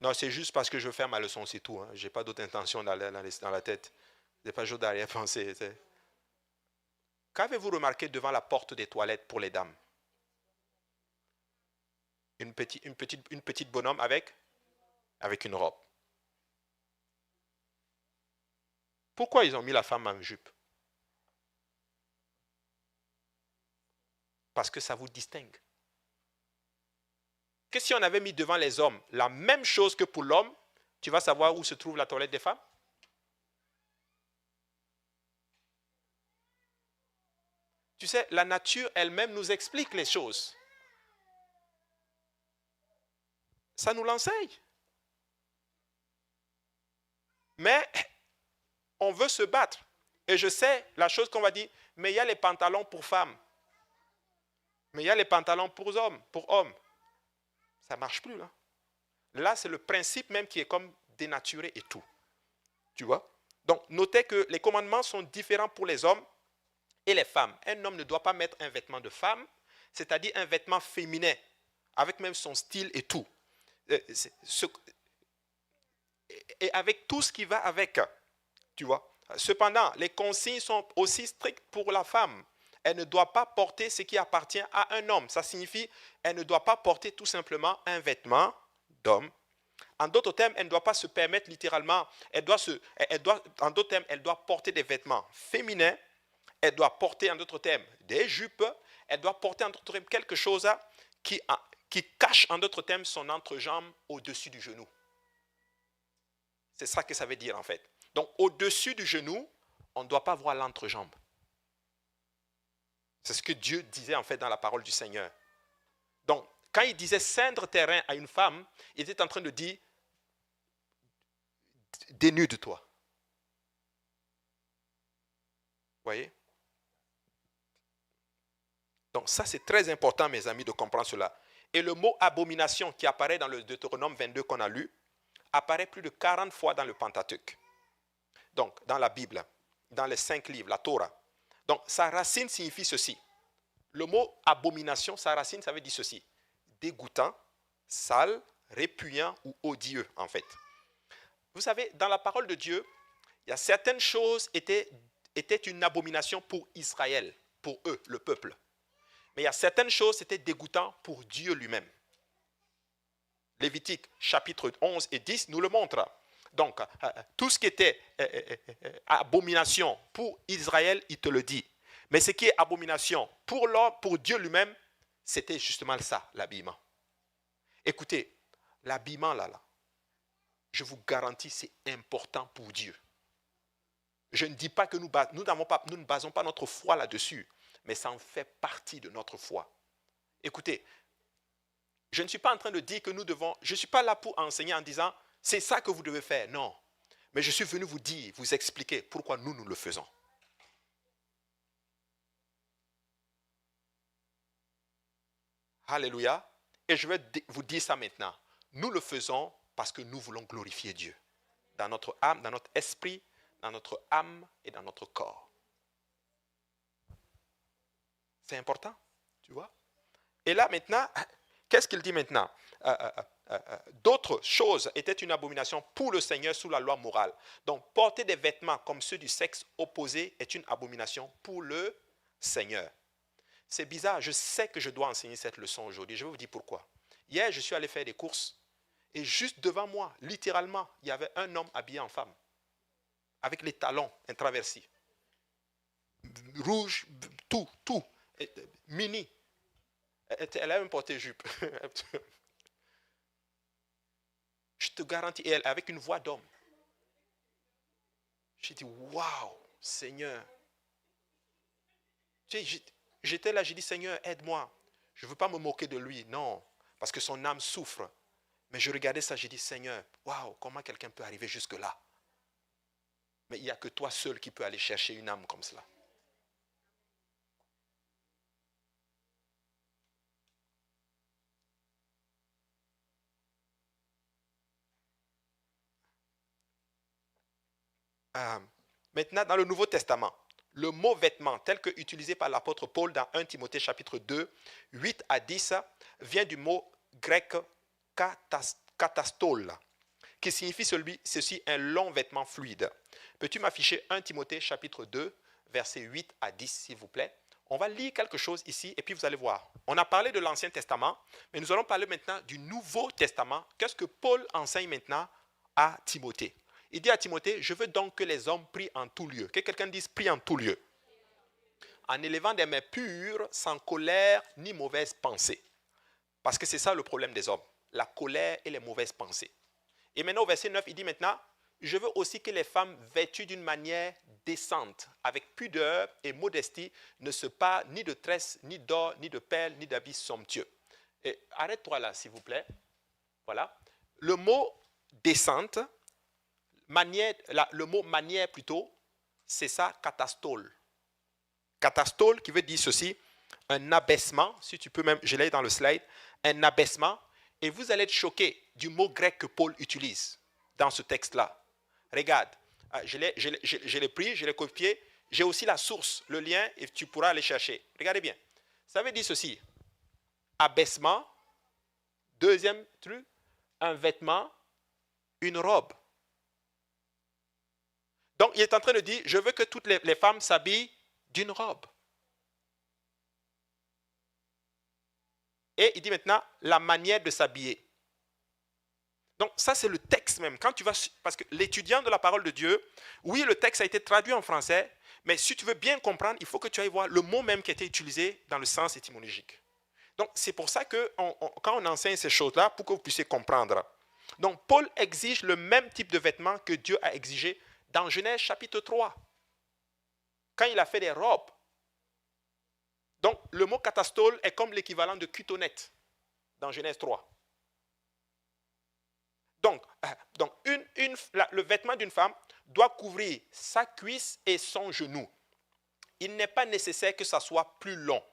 Non, c'est juste parce que je veux faire ma leçon, c'est tout. Hein. Je n'ai pas d'autre intention dans la tête. Je n'ai pas juste d'arrière-pensée. Qu'avez-vous remarqué devant la porte des toilettes pour les dames? Une petite bonhomme avec une robe. Pourquoi ils ont mis la femme en jupe? Parce que ça vous distingue. Que si on avait mis devant les hommes la même chose que pour l'homme, tu vas savoir où se trouve la toilette des femmes? Tu sais, la nature elle-même nous explique les choses. Ça nous l'enseigne. Mais on veut se battre. Et je sais la chose qu'on va dire, mais il y a les pantalons pour femmes. Mais il y a les pantalons pour hommes. Ça ne marche plus là. Là, c'est le principe même qui est comme dénaturé et tout. Tu vois? Donc, notez que les commandements sont différents pour les hommes Et les femmes, un homme ne doit pas mettre un vêtement de femme, c'est-à-dire un vêtement féminin, avec même son style et tout. Et avec tout ce qui va avec, tu vois. Cependant, les consignes sont aussi strictes pour la femme. Elle ne doit pas porter ce qui appartient à un homme. Ça signifie qu'elle ne doit pas porter tout simplement un vêtement d'homme. En d'autres termes, elle ne doit pas se permettre littéralement, en d'autres termes, elle doit porter des vêtements féminins, elle doit porter en d'autres termes des jupes, elle doit porter en d'autres termes quelque chose qui cache en d'autres termes son entrejambe au-dessus du genou. C'est ça que ça veut dire en fait. Donc au-dessus du genou, on ne doit pas voir l'entrejambe. C'est ce que Dieu disait en fait dans la parole du Seigneur. Donc quand il disait ceindre terrain à une femme, il était en train de dire dénude-toi. Vous voyez? Donc ça c'est très important mes amis de comprendre cela. Et le mot abomination qui apparaît dans le Deutéronome 22 qu'on a lu, apparaît plus de 40 fois dans le Pentateuque. Donc dans la Bible, dans les 5 livres, la Torah. Donc sa racine signifie ceci. Le mot abomination, sa racine ça veut dire ceci. Dégoûtant, sale, répugnant ou odieux en fait. Vous savez, dans la parole de Dieu, il y a certaines choses étaient une abomination pour Israël, pour eux, le peuple. Mais il y a certaines choses qui étaient dégoûtantes pour Dieu lui-même. Lévitique chapitre 11 et 10 nous le montre. Donc, tout ce qui était abomination pour Israël, il te le dit. Mais ce qui est abomination pour l'homme, pour Dieu lui-même, c'était justement ça, l'habillement. Écoutez, l'habillement là, je vous garantis, c'est important pour Dieu. Je ne dis pas que nous ne basons pas notre foi là-dessus, mais ça en fait partie de notre foi. Écoutez, je ne suis pas en train de dire que nous devons, je ne suis pas là pour enseigner en disant, c'est ça que vous devez faire, non. Mais je suis venu vous dire, vous expliquer pourquoi nous le faisons. Alléluia. Et je vais vous dire ça maintenant. Nous le faisons parce que nous voulons glorifier Dieu. Dans notre âme, dans notre esprit, dans notre âme et dans notre corps. C'est important, tu vois. Et là maintenant, qu'est-ce qu'il dit maintenant? D'autres choses étaient une abomination pour le Seigneur sous la loi morale. Donc porter des vêtements comme ceux du sexe opposé est une abomination pour le Seigneur. C'est bizarre, je sais que je dois enseigner cette leçon aujourd'hui. Je vais vous dire pourquoi. Hier, je suis allé faire des courses et juste devant moi, littéralement, il y avait un homme habillé en femme, avec les talons intraversés, rouge, tout, mini. Elle a même porté jupe. Je te garantis, et elle avec une voix d'homme. J'ai dit, waouh, Seigneur. J'étais là, j'ai dit, Seigneur, aide-moi. Je ne veux pas me moquer de lui, non, parce que son âme souffre. Mais je regardais ça, j'ai dit, Seigneur, waouh, comment quelqu'un peut arriver jusque-là? Mais il n'y a que toi seul qui peux aller chercher une âme comme cela. Maintenant, dans le Nouveau Testament, le mot vêtement tel que utilisé par l'apôtre Paul dans 1 Timothée chapitre 2, 8 à 10, vient du mot grec katastol, qui signifie ceci, un long vêtement fluide. Peux-tu m'afficher 1 Timothée chapitre 2, versets 8 à 10, s'il vous plaît? On va lire quelque chose ici et puis vous allez voir. On a parlé de l'Ancien Testament, mais nous allons parler maintenant du Nouveau Testament. Qu'est-ce que Paul enseigne maintenant à Timothée? Il dit à Timothée, je veux donc que les hommes prient en tout lieu. Que quelqu'un dise prie en tout lieu. En élevant des mains pures, sans colère ni mauvaise pensée. Parce que c'est ça le problème des hommes. La colère et les mauvaises pensées. Et maintenant au verset 9, il dit maintenant, je veux aussi que les femmes vêtues d'une manière décente, avec pudeur et modestie, ne se parent ni de tresses, ni d'or, ni de perles, ni d'habits somptueux. Et arrête-toi là, s'il vous plaît. Voilà. Le mot décente, le mot manière plutôt, c'est ça, katastol. Katastol qui veut dire ceci, un abaissement, si tu peux même, je l'ai dans le slide, un abaissement, et vous allez être choqué du mot grec que Paul utilise dans ce texte-là. Regarde, je l'ai pris, je l'ai copié, J'ai aussi la source, le lien, et tu pourras aller chercher. Regardez bien. Ça veut dire ceci. Abaissement, deuxième truc, un vêtement, une robe. Donc, il est en train de dire, je veux que toutes les femmes s'habillent d'une robe. Et il dit maintenant, la manière de s'habiller. Donc, ça, c'est le texte même. Quand tu vas, parce que l'étudiant de la parole de Dieu, oui, le texte a été traduit en français, mais si tu veux bien comprendre, il faut que tu ailles voir le mot même qui a été utilisé dans le sens étymologique. Donc, c'est pour ça que quand on enseigne ces choses-là, pour que vous puissiez comprendre. Donc, Paul exige le même type de vêtements que Dieu a exigé dans Genèse chapitre 3. Quand il a fait des robes. Donc, le mot catastole est comme l'équivalent de cutonnette dans Genèse 3. Donc le vêtement d'une femme doit couvrir sa cuisse et son genou. Il n'est pas nécessaire que ça soit plus long.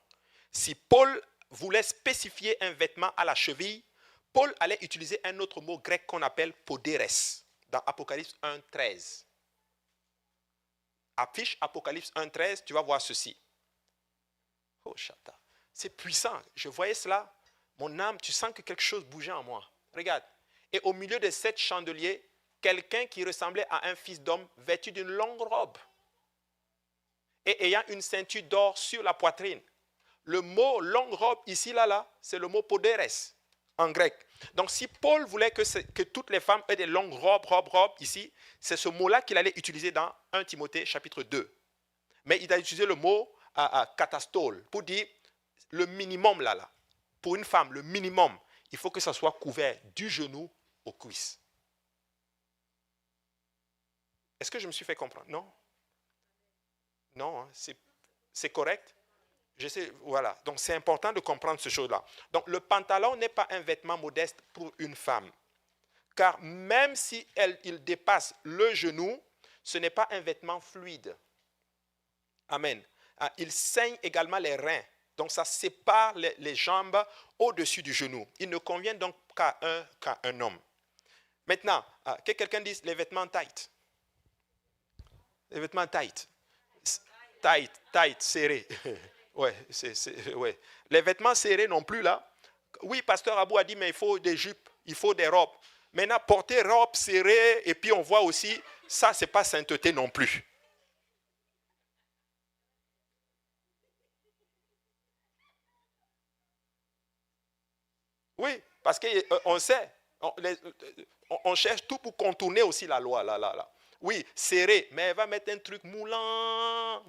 Si Paul voulait spécifier un vêtement à la cheville, Paul allait utiliser un autre mot grec qu'on appelle poderes dans Apocalypse 1.13. Affiche Apocalypse 1.13, tu vas voir ceci. Oh, chata. C'est puissant. Je voyais cela. Mon âme, tu sens que quelque chose bougeait en moi. Regarde. Et au milieu de 7 chandeliers, quelqu'un qui ressemblait à un fils d'homme vêtu d'une longue robe et ayant une ceinture d'or sur la poitrine. Le mot longue robe ici, là, c'est le mot poderes en grec. Donc si Paul voulait que toutes les femmes aient des longues robes, ici, c'est ce mot-là qu'il allait utiliser dans 1 Timothée chapitre 2. Mais il a utilisé le mot catastole pour dire le minimum là. Pour une femme, le minimum, il faut que ça soit couvert du genou aux cuisses. Est-ce que je me suis fait comprendre? Non? Non, hein, c'est correct? Je sais, voilà. Donc c'est important de comprendre ce chose-là. Donc le pantalon n'est pas un vêtement modeste pour une femme. Car même si il dépasse le genou, ce n'est pas un vêtement fluide. Amen. Il saigne également les reins. Donc ça sépare les jambes au-dessus du genou. Il ne convient donc qu'à un homme. Maintenant, que quelqu'un dise les vêtements tight. Les vêtements tight. Tight, serrés. Ouais. Les vêtements serrés non plus là. Oui, pasteur Abou a dit, mais il faut des jupes, il faut des robes. Maintenant, porter robe serrée, et puis on voit aussi, ça, ce n'est pas sainteté non plus. Oui, parce qu'on sait, on cherche tout pour contourner aussi la loi. Là. Oui, serré, mais elle va mettre un truc moulant.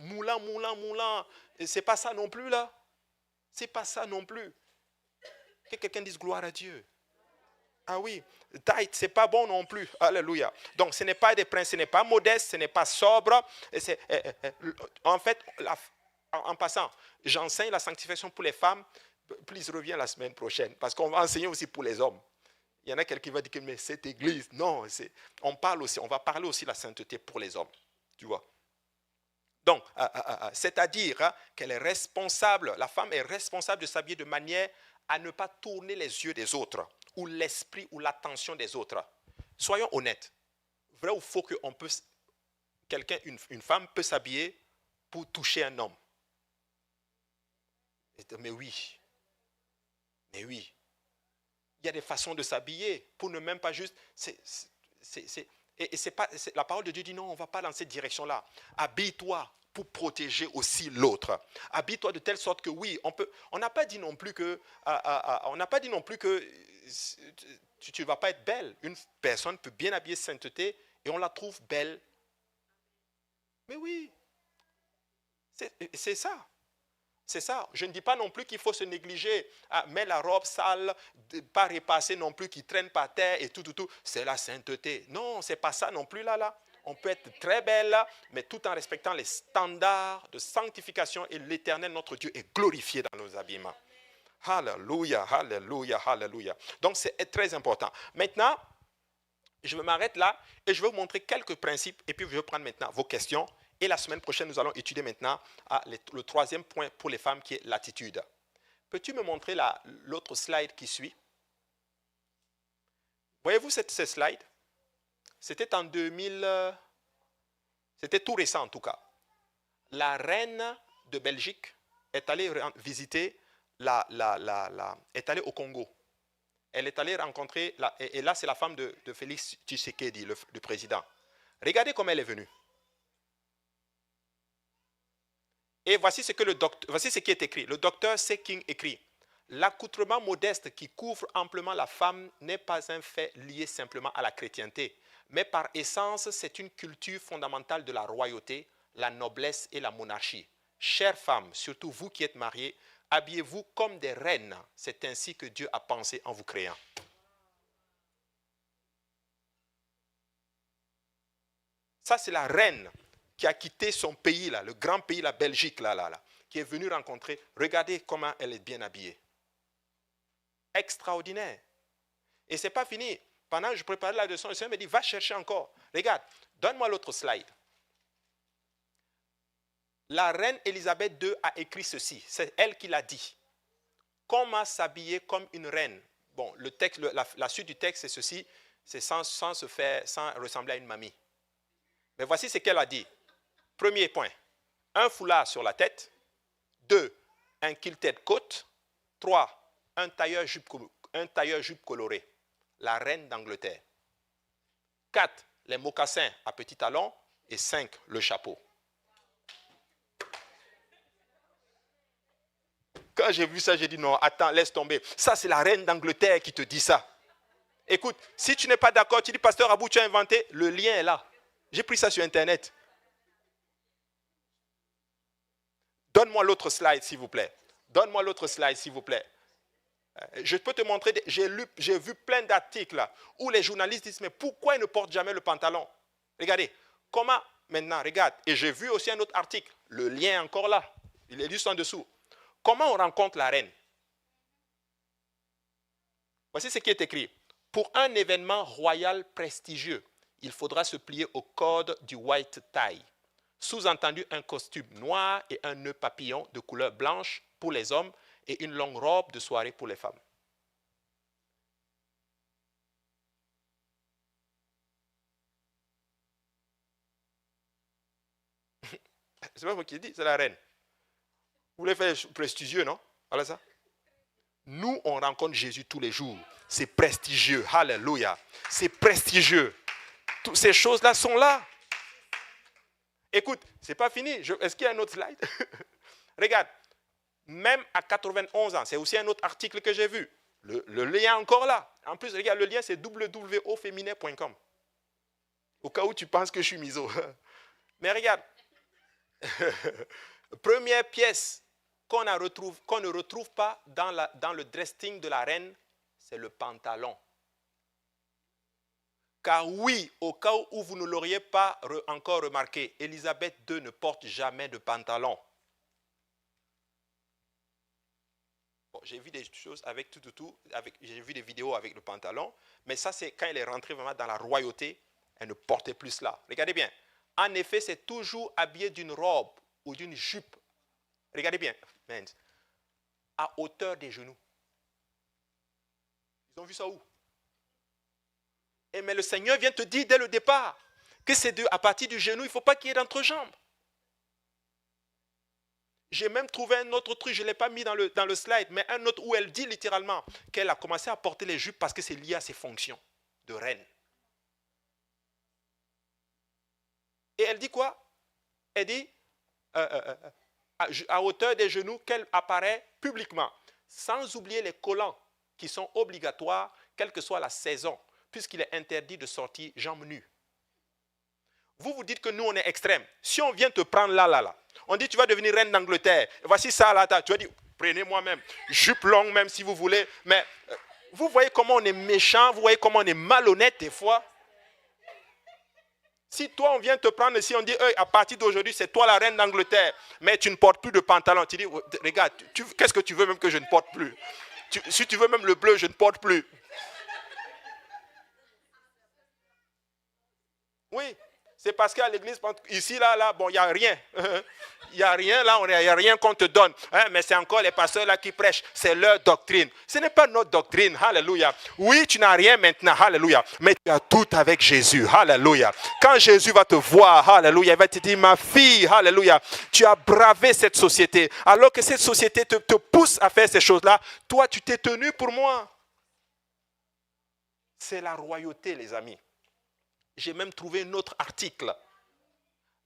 Et c'est pas ça non plus là. C'est pas ça non plus. Que quelqu'un dise gloire à Dieu. Ah oui, tight, c'est pas bon non plus. Alléluia. Donc ce n'est pas des princes, ce n'est pas modeste, ce n'est pas sobre. En fait, en passant, j'enseigne la sanctification pour les femmes. Please, reviens la semaine prochaine, parce qu'on va enseigner aussi pour les hommes. Il y en a quelqu'un qui va dire que mais cette église, non, on va parler aussi de la sainteté pour les hommes, tu vois. Donc, c'est-à-dire qu'elle est responsable, la femme est responsable de s'habiller de manière à ne pas tourner les yeux des autres, ou l'esprit ou l'attention des autres. Soyons honnêtes. Vrai ou faux une femme peut s'habiller pour toucher un homme? Mais oui. Il y a des façons de s'habiller pour ne même pas juste... la parole de Dieu dit non, on ne va pas dans cette direction-là. Habille-toi pour protéger aussi l'autre. Habille-toi de telle sorte que oui, on n'a pas dit non plus que tu ne vas pas être belle. Une personne peut bien habiller sainteté et on la trouve belle. Mais oui, c'est ça. C'est ça. Je ne dis pas non plus qu'il faut se négliger. Mais la robe sale, pas repassée non plus, qui traîne par terre et tout. C'est la sainteté. Non, ce n'est pas ça non plus là. On peut être très belle, mais tout en respectant les standards de sanctification et l'Éternel, notre Dieu, est glorifié dans nos habillements. Alléluia. Donc c'est très important. Maintenant, je m'arrête là et je vais vous montrer quelques principes et puis je vais prendre maintenant vos questions. Et la semaine prochaine, nous allons étudier maintenant le troisième point pour les femmes qui est l'attitude. Peux-tu me montrer l'autre slide qui suit? Voyez-vous ce slide? C'était en 2000, c'était tout récent en tout cas. La reine de Belgique est allée visiter, est allée au Congo. Elle est allée rencontrer, et là c'est la femme de Félix Tshisekedi, le président. Regardez comment elle est venue. Et voici ce qui est écrit. Le docteur Seking écrit: l'accoutrement modeste qui couvre amplement la femme n'est pas un fait lié simplement à la chrétienté, mais par essence, c'est une culture fondamentale de la royauté, la noblesse et la monarchie. Chères femmes, surtout vous qui êtes mariées, habillez-vous comme des reines. C'est ainsi que Dieu a pensé en vous créant. Ça, c'est la reine qui a quitté son pays, là, le grand pays, la Belgique, là, qui est venue rencontrer. Regardez comment elle est bien habillée. Extraordinaire. Et ce n'est pas fini. Pendant que je préparais la leçon, le Seigneur me dit, va chercher encore. Regarde, donne-moi l'autre slide. La reine Élisabeth II a écrit ceci. C'est elle qui l'a dit. Comment s'habiller comme une reine? Bon, le texte, la suite du texte, c'est ceci. C'est sans ressembler à une mamie. Mais voici ce qu'elle a dit. Premier point, un foulard sur la tête. 2, un kilted coat. 3, un tailleur jupe coloré. La reine d'Angleterre. 4, les mocassins à petits talons. Et 5, le chapeau. Quand j'ai vu ça, j'ai dit non, attends, laisse tomber. Ça, c'est la reine d'Angleterre qui te dit ça. Écoute, si tu n'es pas d'accord, tu dis, pasteur Abou, tu as inventé, le lien est là. J'ai pris ça sur Internet. Donne-moi l'autre slide, s'il vous plaît. Donne-moi l'autre slide, s'il vous plaît. Je peux te montrer, j'ai vu plein d'articles là, où les journalistes disent, mais pourquoi ils ne portent jamais le pantalon? Regardez, comment, maintenant, regarde, et j'ai vu aussi un autre article, le lien est encore là, il est juste en dessous. Comment on rencontre la reine? Voici ce qui est écrit. Pour un événement royal prestigieux, il faudra se plier au code du white tie. Sous-entendu un costume noir et un nœud papillon de couleur blanche pour les hommes et une longue robe de soirée pour les femmes. C'est pas moi qui dis, c'est la reine. Vous voulez faire prestigieux, non? Voilà ça. Nous, on rencontre Jésus tous les jours. C'est prestigieux. Alléluia. C'est prestigieux. Toutes ces choses-là sont là. Écoute, c'est pas fini. Est-ce qu'il y a un autre slide? Regarde. Même à 91 ans, c'est aussi un autre article que j'ai vu. Le lien est encore là. En plus, regarde, le lien, c'est www.auféminin.com. Au cas où tu penses que je suis miso. Mais regarde. Première pièce qu'on ne retrouve pas dans le dressing de la reine, c'est le pantalon. Car oui, au cas où vous ne l'auriez pas encore remarqué, Élisabeth II ne porte jamais de pantalon. Bon, j'ai vu des choses avec j'ai vu des vidéos avec le pantalon, mais ça c'est quand elle est rentrée vraiment dans la royauté, elle ne portait plus cela. Regardez bien. En effet, c'est toujours habillé d'une robe ou d'une jupe. Regardez bien, à hauteur des genoux. Ils ont vu ça où? Mais le Seigneur vient te dire dès le départ que c'est à partir du genou, il ne faut pas qu'il y ait d'entrejambe. J'ai même trouvé un autre truc, je ne l'ai pas mis dans le slide, mais un autre où elle dit littéralement qu'elle a commencé à porter les jupes parce que c'est lié à ses fonctions de reine. Et elle dit quoi? Elle dit à hauteur des genoux qu'elle apparaît publiquement, sans oublier les collants qui sont obligatoires, quelle que soit la saison, puisqu'il est interdit de sortir jambes nues. Vous vous dites que nous, on est extrêmes. Si on vient te prendre là, on dit tu vas devenir reine d'Angleterre, voici ça là, tu vas dire, prenez moi-même, jupe longue même si vous voulez, mais vous voyez comment on est méchant, vous voyez comment on est malhonnête des fois. Si toi, on vient te prendre ici, on dit, à partir d'aujourd'hui, c'est toi la reine d'Angleterre, mais tu ne portes plus de pantalon. Tu dis, regarde, qu'est-ce que tu veux même que je ne porte plus? Si tu veux même le bleu, je ne porte plus. Oui. C'est parce qu'à l'église, ici, là, bon, il n'y a rien. Il n'y a rien là, il n'y a rien qu'on te donne. Hein, mais c'est encore les pasteurs là qui prêchent. C'est leur doctrine. Ce n'est pas notre doctrine. Alléluia. Oui, tu n'as rien maintenant. Alléluia. Mais tu as tout avec Jésus. Alléluia. Quand Jésus va te voir, alléluia, il va te dire, ma fille, alléluia, tu as bravé cette société. Alors que cette société te pousse à faire ces choses-là, toi, tu t'es tenu pour moi. C'est la royauté, les amis. J'ai même trouvé un autre article.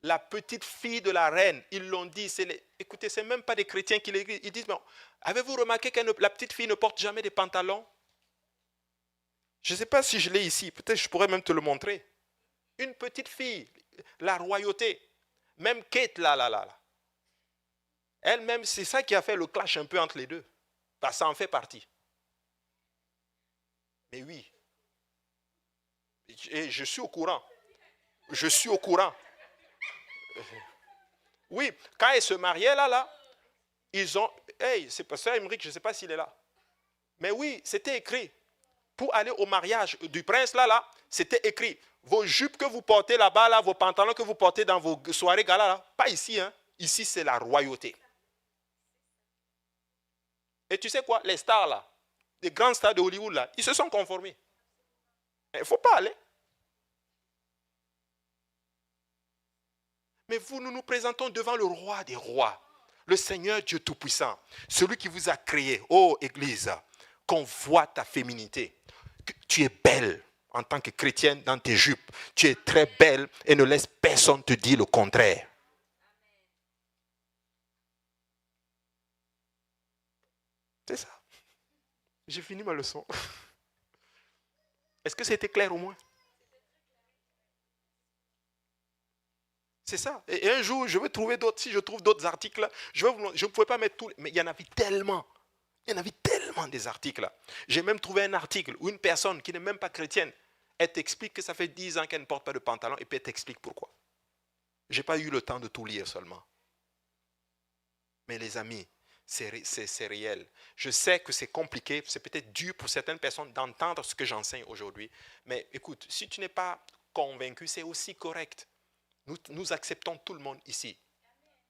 La petite fille de la reine, ils l'ont dit. Écoutez, ce n'est même pas des chrétiens qui l'écrivent. Ils disent, bon, avez-vous remarqué que la petite fille ne porte jamais de pantalon? Je ne sais pas si je l'ai ici. Peut-être je pourrais même te le montrer. Une petite fille, la royauté. Même Kate, là. Elle-même, c'est ça qui a fait le clash un peu entre les deux. Parce que ça en fait partie. Mais oui. Et je suis au courant. Je suis au courant. Oui, quand ils se mariaient là, ils ont... Hey, c'est pasteur Émeric, je ne sais pas s'il est là. Mais oui, c'était écrit. Pour aller au mariage du prince là, c'était écrit. Vos jupes que vous portez là-bas, là, vos pantalons que vous portez dans vos soirées gala, là, pas ici. Hein. Ici, c'est la royauté. Et tu sais quoi, les stars là, les grands stars de Hollywood là, ils se sont conformés. Il ne faut pas aller. Mais nous nous présentons devant le roi des rois, le Seigneur Dieu Tout-Puissant, celui qui vous a créé. Oh Église, qu'on voit ta féminité. Tu es belle en tant que chrétienne dans tes jupes. Tu es très belle et ne laisse personne te dire le contraire. C'est ça. J'ai fini ma leçon. Est-ce que c'était clair au moins? C'est ça. Et un jour, je vais trouver d'autres. Si je trouve d'autres articles, je ne pouvais pas mettre tous. Mais il y en avait tellement. Il y en avait tellement des articles. J'ai même trouvé un article où une personne qui n'est même pas chrétienne, elle t'explique que ça fait 10 ans qu'elle ne porte pas de pantalon et puis elle t'explique pourquoi. Je n'ai pas eu le temps de tout lire seulement. Mais les amis, c'est réel. Je sais que c'est compliqué, c'est peut-être dur pour certaines personnes d'entendre ce que j'enseigne aujourd'hui. Mais écoute, si tu n'es pas convaincu, c'est aussi correct. Nous acceptons tout le monde ici.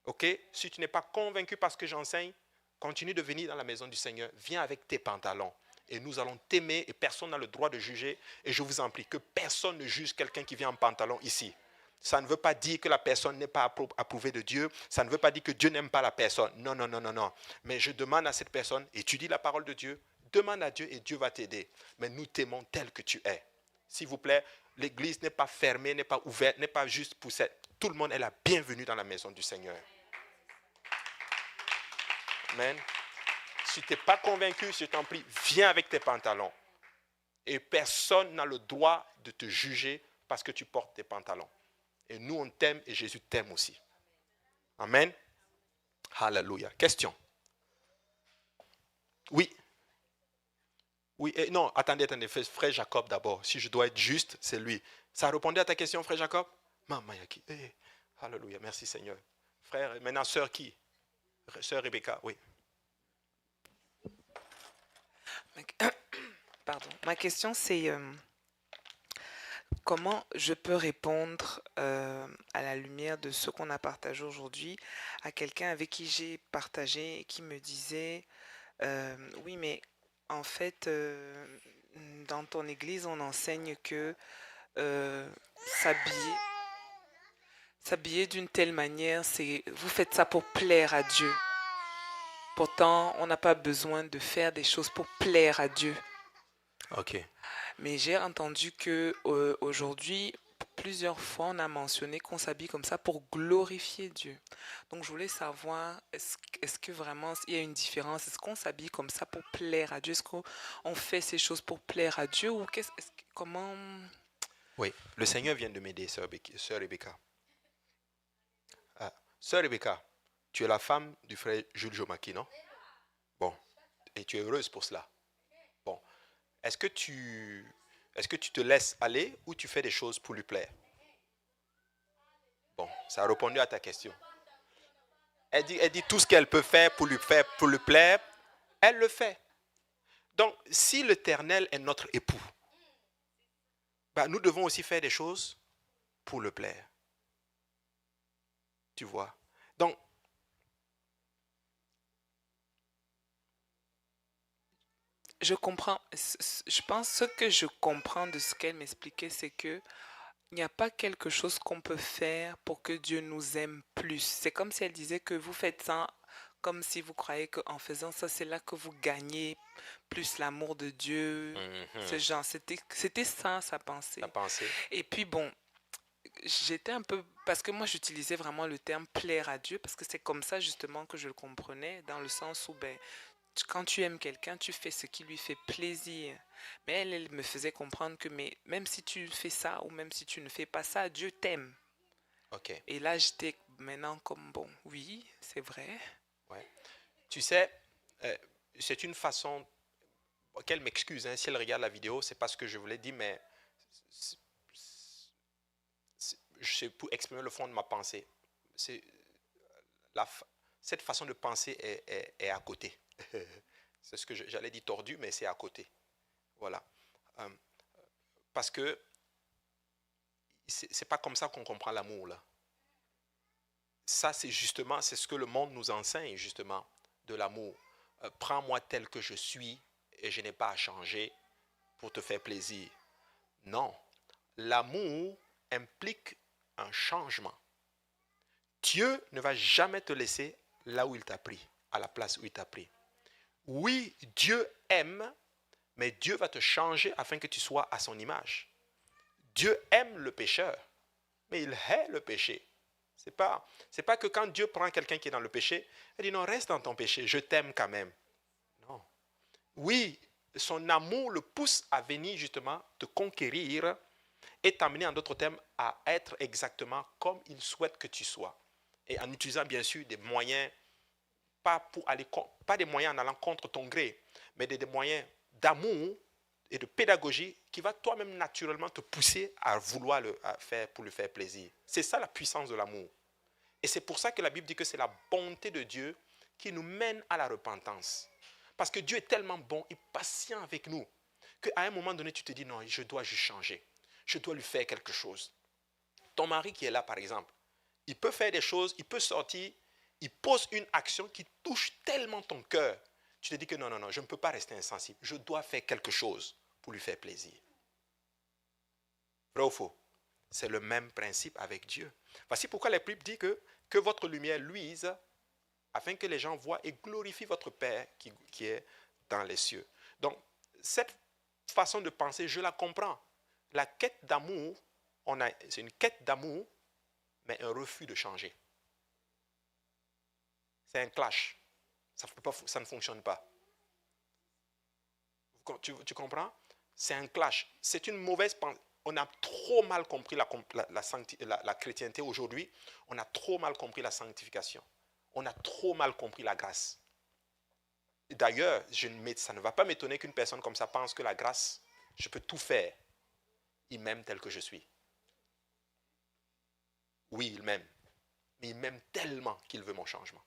Ok? Si tu n'es pas convaincu par ce que j'enseigne, continue de venir dans la maison du Seigneur. Viens avec tes pantalons. Et nous allons t'aimer et personne n'a le droit de juger. Et je vous en prie que personne ne juge quelqu'un qui vient en pantalon ici. Ça ne veut pas dire que la personne n'est pas approuvée de Dieu. Ça ne veut pas dire que Dieu n'aime pas la personne. Non, non, non, non, non. Mais je demande à cette personne, étudie la parole de Dieu, demande à Dieu et Dieu va t'aider. Mais nous t'aimons tel que tu es. S'il vous plaît, l'église n'est pas fermée, n'est pas ouverte, n'est pas juste pour cette. Tout le monde est la bienvenue dans la maison du Seigneur. Amen. Si tu n'es pas convaincu, je t'en prie, viens avec tes pantalons. Et personne n'a le droit de te juger parce que tu portes tes pantalons. Et nous, on t'aime et Jésus t'aime aussi. Amen. Alléluia. Question. Oui. Oui. Non, attendez. Frère Jacob d'abord. Si je dois être juste, c'est lui. Ça répondait à ta question, frère Jacob? Maman Yaki. Alléluia. Merci Seigneur. Frère, maintenant, sœur qui? Sœur Rebecca, oui. Pardon. Ma question, c'est comment je peux répondre à la lumière de ce qu'on a partagé aujourd'hui à quelqu'un avec qui j'ai partagé et qui me disait oui, mais en fait, dans ton église, on enseigne que s'habiller d'une telle manière, vous faites ça pour plaire à Dieu. Pourtant, on n'a pas besoin de faire des choses pour plaire à Dieu. Ok. Mais j'ai entendu que aujourd'hui, plusieurs fois, on a mentionné qu'on s'habille comme ça pour glorifier Dieu. Donc, je voulais savoir, est-ce que vraiment il y a une différence? Est-ce qu'on s'habille comme ça pour plaire à Dieu? Est-ce qu'on fait ces choses pour plaire à Dieu? Ou comment... Oui, le Seigneur vient de m'aider, sœur Rebecca. Sœur Rebecca, tu es la femme du frère Jules Jomaki, non? Bon, et tu es heureuse pour cela. Bon, est-ce que tu te laisses aller ou tu fais des choses pour lui plaire? Bon, ça a répondu à ta question. Elle dit tout ce qu'elle peut faire pour lui plaire, elle le fait. Donc, si l'Éternel est notre époux, nous devons aussi faire des choses pour le plaire. Tu vois. Donc, Je comprends. Je pense ce que je comprends de ce qu'elle m'expliquait, c'est que il n'y a pas quelque chose qu'on peut faire pour que Dieu nous aime plus. C'est comme si elle disait que vous faites ça comme si vous croyez qu'en faisant ça, c'est là que vous gagnez plus l'amour de Dieu. Ce mhm, genre, c'était ça sa ta pensée. pensée. Et puis bon, j'étais un peu, parce que moi j'utilisais vraiment le terme plaire à Dieu, parce que c'est comme ça justement que je le comprenais, dans le sens où ben, quand tu aimes quelqu'un, tu fais ce qui lui fait plaisir. Mais elle me faisait comprendre que mais même si tu fais ça ou même si tu ne fais pas ça, Dieu t'aime. OK. Et là, j'étais maintenant comme bon, oui, c'est vrai. Ouais. Tu sais, euh, c'est une façon qu'elle m'excuse, hein, si elle regarde la vidéo, c'est pas ce que je voulais dire, mais c'est c'est pour exprimer le fond de ma pensée. C'est la, cette façon de penser est à côté. C'est ce que j'allais dire tordu, mais c'est à côté. Voilà. Euh, parce que c'est pas comme ça qu'on comprend l'amour là. Ça c'est justement c'est ce que le monde nous enseigne justement de l'amour. Prends-moi tel que je suis et je n'ai pas à changer pour te faire plaisir. Non, l'amour implique un changement. Dieu ne va jamais te laisser là où il t'a pris, à la place où il t'a pris. Oui, Dieu aime, mais Dieu va te changer afin que tu sois à son image. Dieu aime le pécheur, mais il hait le péché. C'est pas que quand Dieu prend quelqu'un qui est dans le péché, il dit non, reste dans ton péché, je t'aime quand même. Non. Oui, son amour le pousse à venir justement te conquérir et t'amener en d'autres termes à être exactement comme il souhaite que tu sois. Et en utilisant bien sûr des moyens, pas des moyens en allant contre ton gré, mais des moyens d'amour et de pédagogie qui va toi-même naturellement te pousser à vouloir le faire pour lui faire plaisir. C'est ça la puissance de l'amour. Et c'est pour ça que la Bible dit que c'est la bonté de Dieu qui nous mène à la repentance. Parce que Dieu est tellement bon et patient avec nous qu'à un moment donné, tu te dis non, je dois juste changer. Je dois lui faire quelque chose. Ton mari qui est là, par exemple, il peut faire des choses, il peut sortir, il pose une action qui touche tellement ton cœur. Tu te dis que non, non, non, je ne peux pas rester insensible. Je dois faire quelque chose pour lui faire plaisir. Vrai ou faux? C'est le même principe avec Dieu. Voici pourquoi la Bible dit que votre lumière luise afin que les gens voient et glorifient votre Père qui est dans les cieux. Donc, cette façon de penser, je la comprends. La quête d'amour, c'est une quête d'amour, mais un refus de changer. C'est un clash. Ça ne fonctionne pas. Tu comprends? C'est un clash. C'est une mauvaise pensée. On a trop mal compris la chrétienté aujourd'hui. On a trop mal compris la sanctification. On a trop mal compris la grâce. D'ailleurs, ça ne va pas m'étonner qu'une personne comme ça pense que la grâce, je peux tout faire. Il m'aime tel que je suis. Oui, il m'aime. Mais il m'aime tellement qu'il veut mon changement.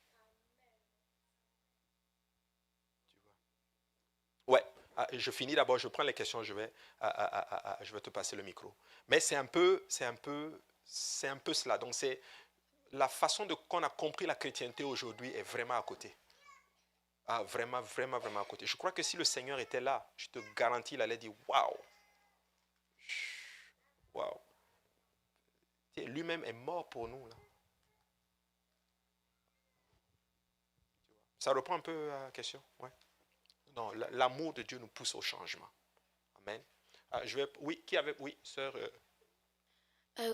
Ouais, je finis d'abord, je prends les questions, je vais te passer le micro. Mais c'est un peu cela. Donc c'est la façon qu'on a compris la chrétienté aujourd'hui est vraiment à côté. Ah, vraiment, vraiment, vraiment à côté. Je crois que si le Seigneur était là, je te garantis, il allait dire waouh, waouh. Lui-même est mort pour nous là. Ça reprend un peu la question, ouais. Non, l'amour de Dieu nous pousse au changement. Amen. Oui, qui avait, oui, sœur.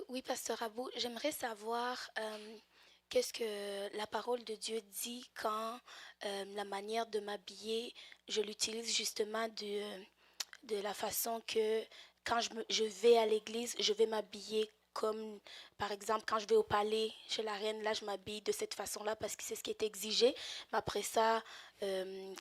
Oui, Pasteur Abou, j'aimerais savoir qu'est-ce que la parole de Dieu dit quand la manière de m'habiller, je l'utilise justement de la façon que quand je vais à l'église, je vais m'habiller comme, par exemple, quand je vais au palais chez la reine, là, je m'habille de cette façon-là parce que c'est ce qui est exigé. Mais après ça,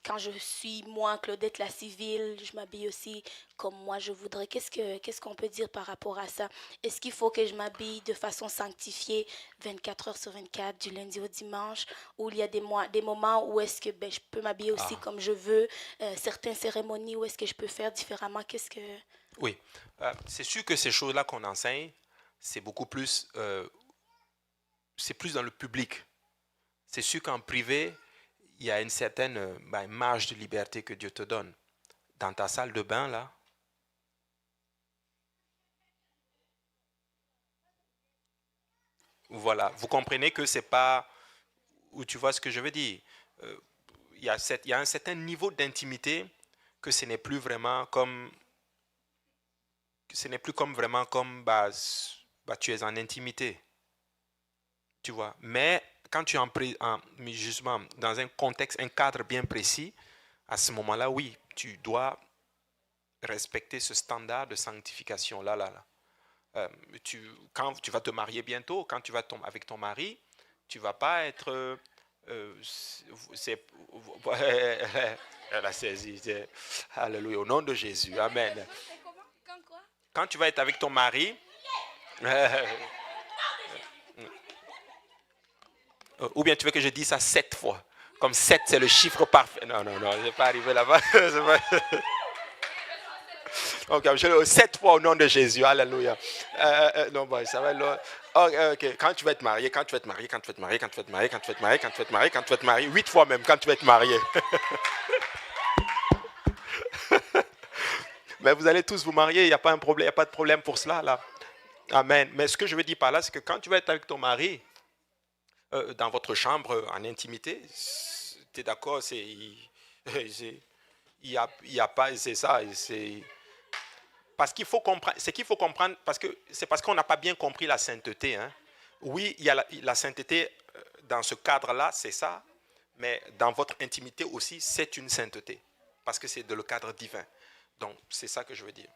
quand je suis, moi, Claudette la civile, je m'habille aussi comme moi je voudrais. Qu'est-ce qu'on peut dire par rapport à ça? Est-ce qu'il faut que je m'habille de façon sanctifiée 24 heures sur 24, du lundi au dimanche, ou il y a des moments où est-ce que je peux m'habiller aussi Ah, comme je veux, certaines cérémonies où est-ce que je peux faire différemment? oui. C'est sûr que ces choses-là qu'on enseigne, c'est beaucoup plus c'est plus dans le public. C'est sûr qu'en privé, il y a une certaine marge de liberté que Dieu te donne. Dans ta salle de bain, là, voilà. Vous comprenez que c'est pas... Ou tu vois ce que je veux dire? Il y a un certain niveau d'intimité que ce n'est plus vraiment comme... Ce n'est plus comme vraiment comme tu es en intimité. Tu vois? Mais quand tu es justement dans un contexte, un cadre bien précis, à ce moment-là, oui, tu dois respecter ce standard de sanctification là. Quand tu vas te marier bientôt, quand tu vas avec ton mari, tu vas pas être... elle a saisi. Alléluia, au nom de Jésus. Amen. Quand tu vas être avec ton mari... Ou bien tu veux que je dise ça 7 fois. Comme 7, c'est le chiffre parfait. Non, je vais pas arriver là-bas. Ok, je le 7 fois au nom de Jésus. Alléluia. Non, bon, ça va. Ok, quand tu vas être marié, quand tu vas être marié, quand tu vas être marié, quand tu vas être marié, quand tu vas être marié, quand tu vas être marié, quand tu vas être marié, 8 fois même, quand tu vas être marié. Mais vous allez tous vous marier, il n'y a pas un problème, il n'y a pas de problème pour cela, là. Amen. Mais ce que je veux dire par là, c'est que quand tu vas être avec ton mari, dans votre chambre, en intimité, tu es d'accord, il y a pas, c'est ça, c'est... Parce qu'il faut comprendre, ce qu'il faut comprendre, c'est parce qu'on n'a pas bien compris la sainteté. Hein. Oui, il y a la sainteté dans ce cadre-là, c'est ça, mais dans votre intimité aussi, c'est une sainteté, parce que c'est le cadre divin. Donc, c'est ça que je veux dire.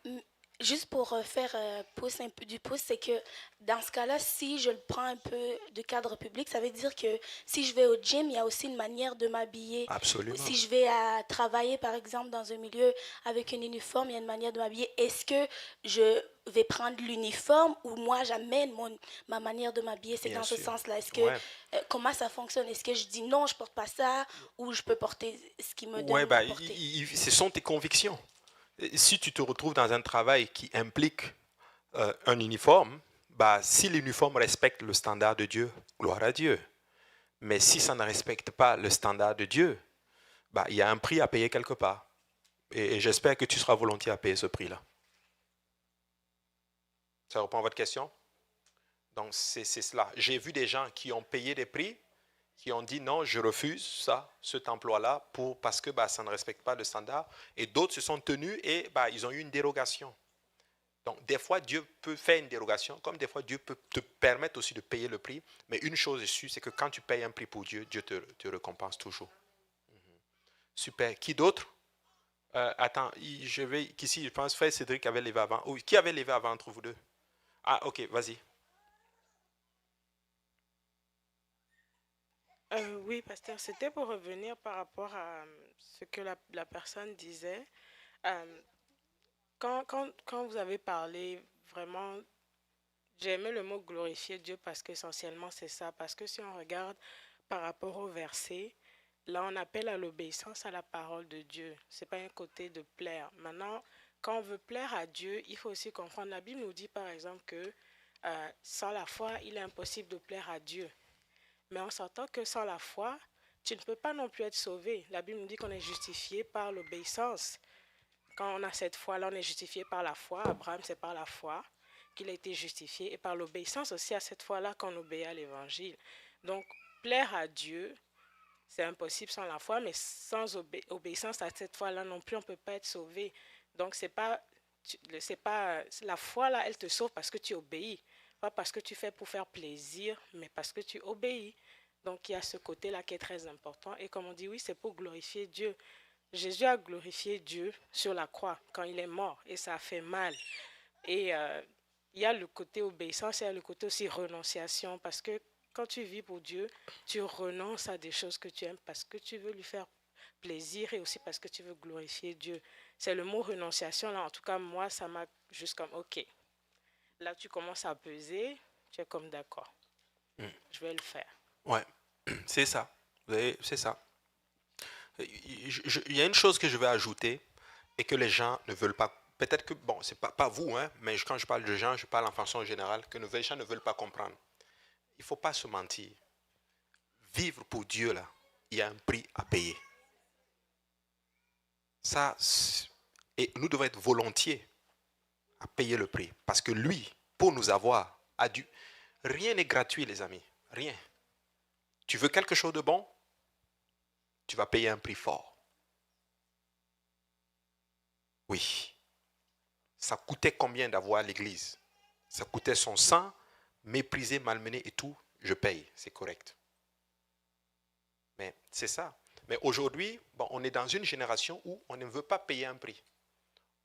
Juste pour faire pouce un peu du pouce, c'est que dans ce cas-là, si je le prends un peu de cadre public, ça veut dire que si je vais au gym, il y a aussi une manière de m'habiller. Absolument. Si je vais à travailler, par exemple, dans un milieu avec un uniforme, il y a une manière de m'habiller. Est-ce que je vais prendre l'uniforme ou moi, j'amène ma manière de m'habiller? C'est Bien dans sûr. ce sens-là. Est-ce que, Ouais. comment ça fonctionne? Est-ce que je dis non, je ne porte pas ça ou je peux porter ce qui me donne Ouais, à porter? ce sont tes convictions. Si tu te retrouves dans un travail qui implique un uniforme, si l'uniforme respecte le standard de Dieu, gloire à Dieu. Mais si ça ne respecte pas le standard de Dieu, il y a un prix à payer quelque part. Et j'espère que tu seras volontiers à payer ce prix-là. Ça répond à votre question? Donc, c'est cela. J'ai vu des gens qui ont payé des prix, qui ont dit non, je refuse cet emploi-là parce que ça ne respecte pas le standard. Et d'autres se sont tenus et ils ont eu une dérogation. Donc, des fois, Dieu peut faire une dérogation, comme des fois, Dieu peut te permettre aussi de payer le prix. Mais une chose est sûre, c'est que quand tu payes un prix pour Dieu, Dieu te récompense toujours. Super. Qui d'autre? Attends, ici, je pense, frère Cédric avait levé avant. Qui avait levé avant entre vous deux? Ah, ok, vas-y. Oui, pasteur, c'était pour revenir par rapport à ce que la personne disait. Euh, quand vous avez parlé, vraiment, j'ai aimé le mot glorifier Dieu parce qu'essentiellement c'est ça. Parce que si on regarde par rapport au verset, là on appelle à l'obéissance à la parole de Dieu. Ce n'est pas un côté de plaire. Maintenant, quand on veut plaire à Dieu, il faut aussi comprendre. La Bible nous dit par exemple que sans la foi, il est impossible de plaire à Dieu. Mais on s'entend que sans la foi, tu ne peux pas non plus être sauvé. La Bible nous dit qu'on est justifié par l'obéissance. Quand on a cette foi-là, on est justifié par la foi. Abraham, c'est par la foi qu'il a été justifié et par l'obéissance aussi à cette foi-là qu'on obéit à l'évangile. Donc, plaire à Dieu, c'est impossible sans la foi, mais sans obéissance à cette foi-là non plus, on ne peut pas être sauvé. Donc, c'est pas la foi-là, elle te sauve parce que tu obéis. Pas parce que tu fais pour faire plaisir, mais parce que tu obéis. Donc, il y a ce côté-là qui est très important. Et comme on dit, oui, c'est pour glorifier Dieu. Jésus a glorifié Dieu sur la croix quand il est mort et ça a fait mal. Et il y a le côté obéissance, il y a le côté aussi renonciation parce que quand tu vis pour Dieu, tu renonces à des choses que tu aimes parce que tu veux lui faire plaisir et aussi parce que tu veux glorifier Dieu. C'est le mot renonciation là, en tout cas moi ça m'a juste comme ok. Là tu commences à peser, tu es comme d'accord, je vais le faire. Ouais, c'est ça. C'est ça. Il y a une chose que je vais ajouter et que les gens ne veulent pas. Peut-être que, bon, c'est pas vous, hein, mais quand je parle de gens, je parle en façon générale, que les gens ne veulent pas comprendre. il ne faut pas se mentir. Vivre pour Dieu, là, il y a un prix à payer. Ça, et nous devons être volontiers à payer le prix. Parce que lui, pour nous avoir, a dû... Rien n'est gratuit, les amis. Rien. Tu veux quelque chose de bon? Tu vas payer un prix fort. Oui. Ça coûtait combien d'avoir l'église? Ça coûtait son sang, méprisé, malmené et tout. Je paye, c'est correct. Mais c'est ça. Mais aujourd'hui, bon, on est dans une génération où on ne veut pas payer un prix.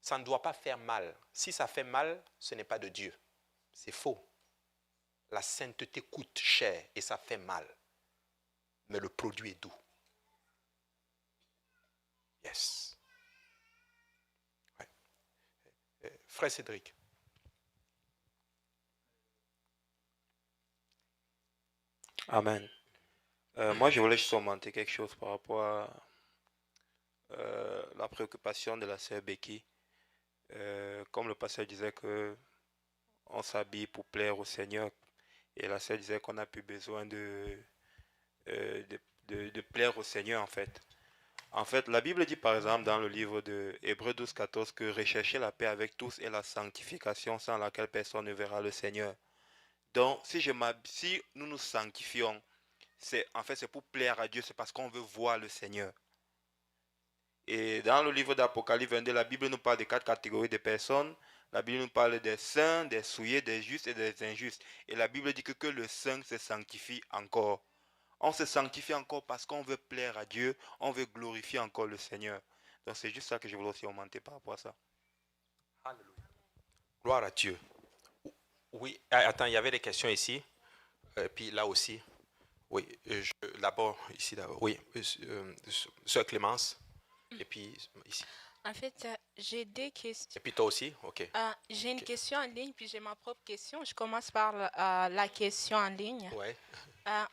Ça ne doit pas faire mal. Si ça fait mal, ce n'est pas de Dieu. C'est faux. La sainteté coûte cher et ça fait mal. Mais le produit est doux. Yes. Ouais. Frère Cédric. Amen. Moi, je voulais juste commenter quelque chose par rapport à la préoccupation de la sœur Becky. Comme le pasteur disait que on s'habille pour plaire au Seigneur, et la sœur disait qu'on n'a plus besoin de plaire au Seigneur en fait. En fait, la Bible dit par exemple dans le livre de Hébreux 12, 14 que rechercher la paix avec tous et la sanctification sans laquelle personne ne verra le Seigneur. Donc, si nous nous sanctifions, c'est pour plaire à Dieu, c'est parce qu'on veut voir le Seigneur. Et dans le livre d'Apocalypse 22, la Bible nous parle de 4 catégories de personnes. La Bible nous parle des saints, des souillés, des justes et des injustes. Et la Bible dit que le saint se sanctifie encore. On se sanctifie encore parce qu'on veut plaire à Dieu, on veut glorifier encore le Seigneur. Donc c'est juste ça que je voulais aussi augmenter par rapport à ça. Alléluia. Gloire à Dieu. Oui, attends, il y avait des questions ici. Puis là aussi. Oui, d'abord, ici, d'abord. Oui, Sœur Clémence. Et puis ici. En fait, j'ai deux questions. Et puis toi aussi? Ok. J'ai une Ok. question en ligne, puis j'ai ma propre question. Je commence par la question en ligne. Ouais.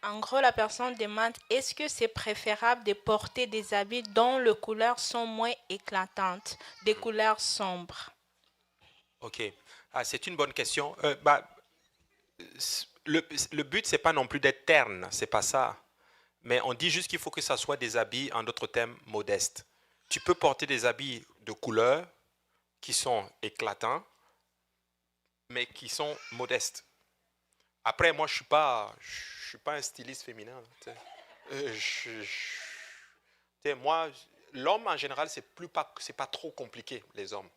En gros, la personne demande, est-ce que c'est préférable de porter des habits dont les couleurs sont moins éclatantes, des couleurs sombres? Ok. C'est une bonne question. Le but, c'est pas non plus d'être terne, c'est pas ça. Mais on dit juste qu'il faut que ça soit des habits, en d'autres termes, modestes. Tu peux porter des habits de couleur qui sont éclatants, mais qui sont modestes. Après, moi, je suis pas un styliste féminin. Moi, l'homme en général, c'est pas trop compliqué, les hommes.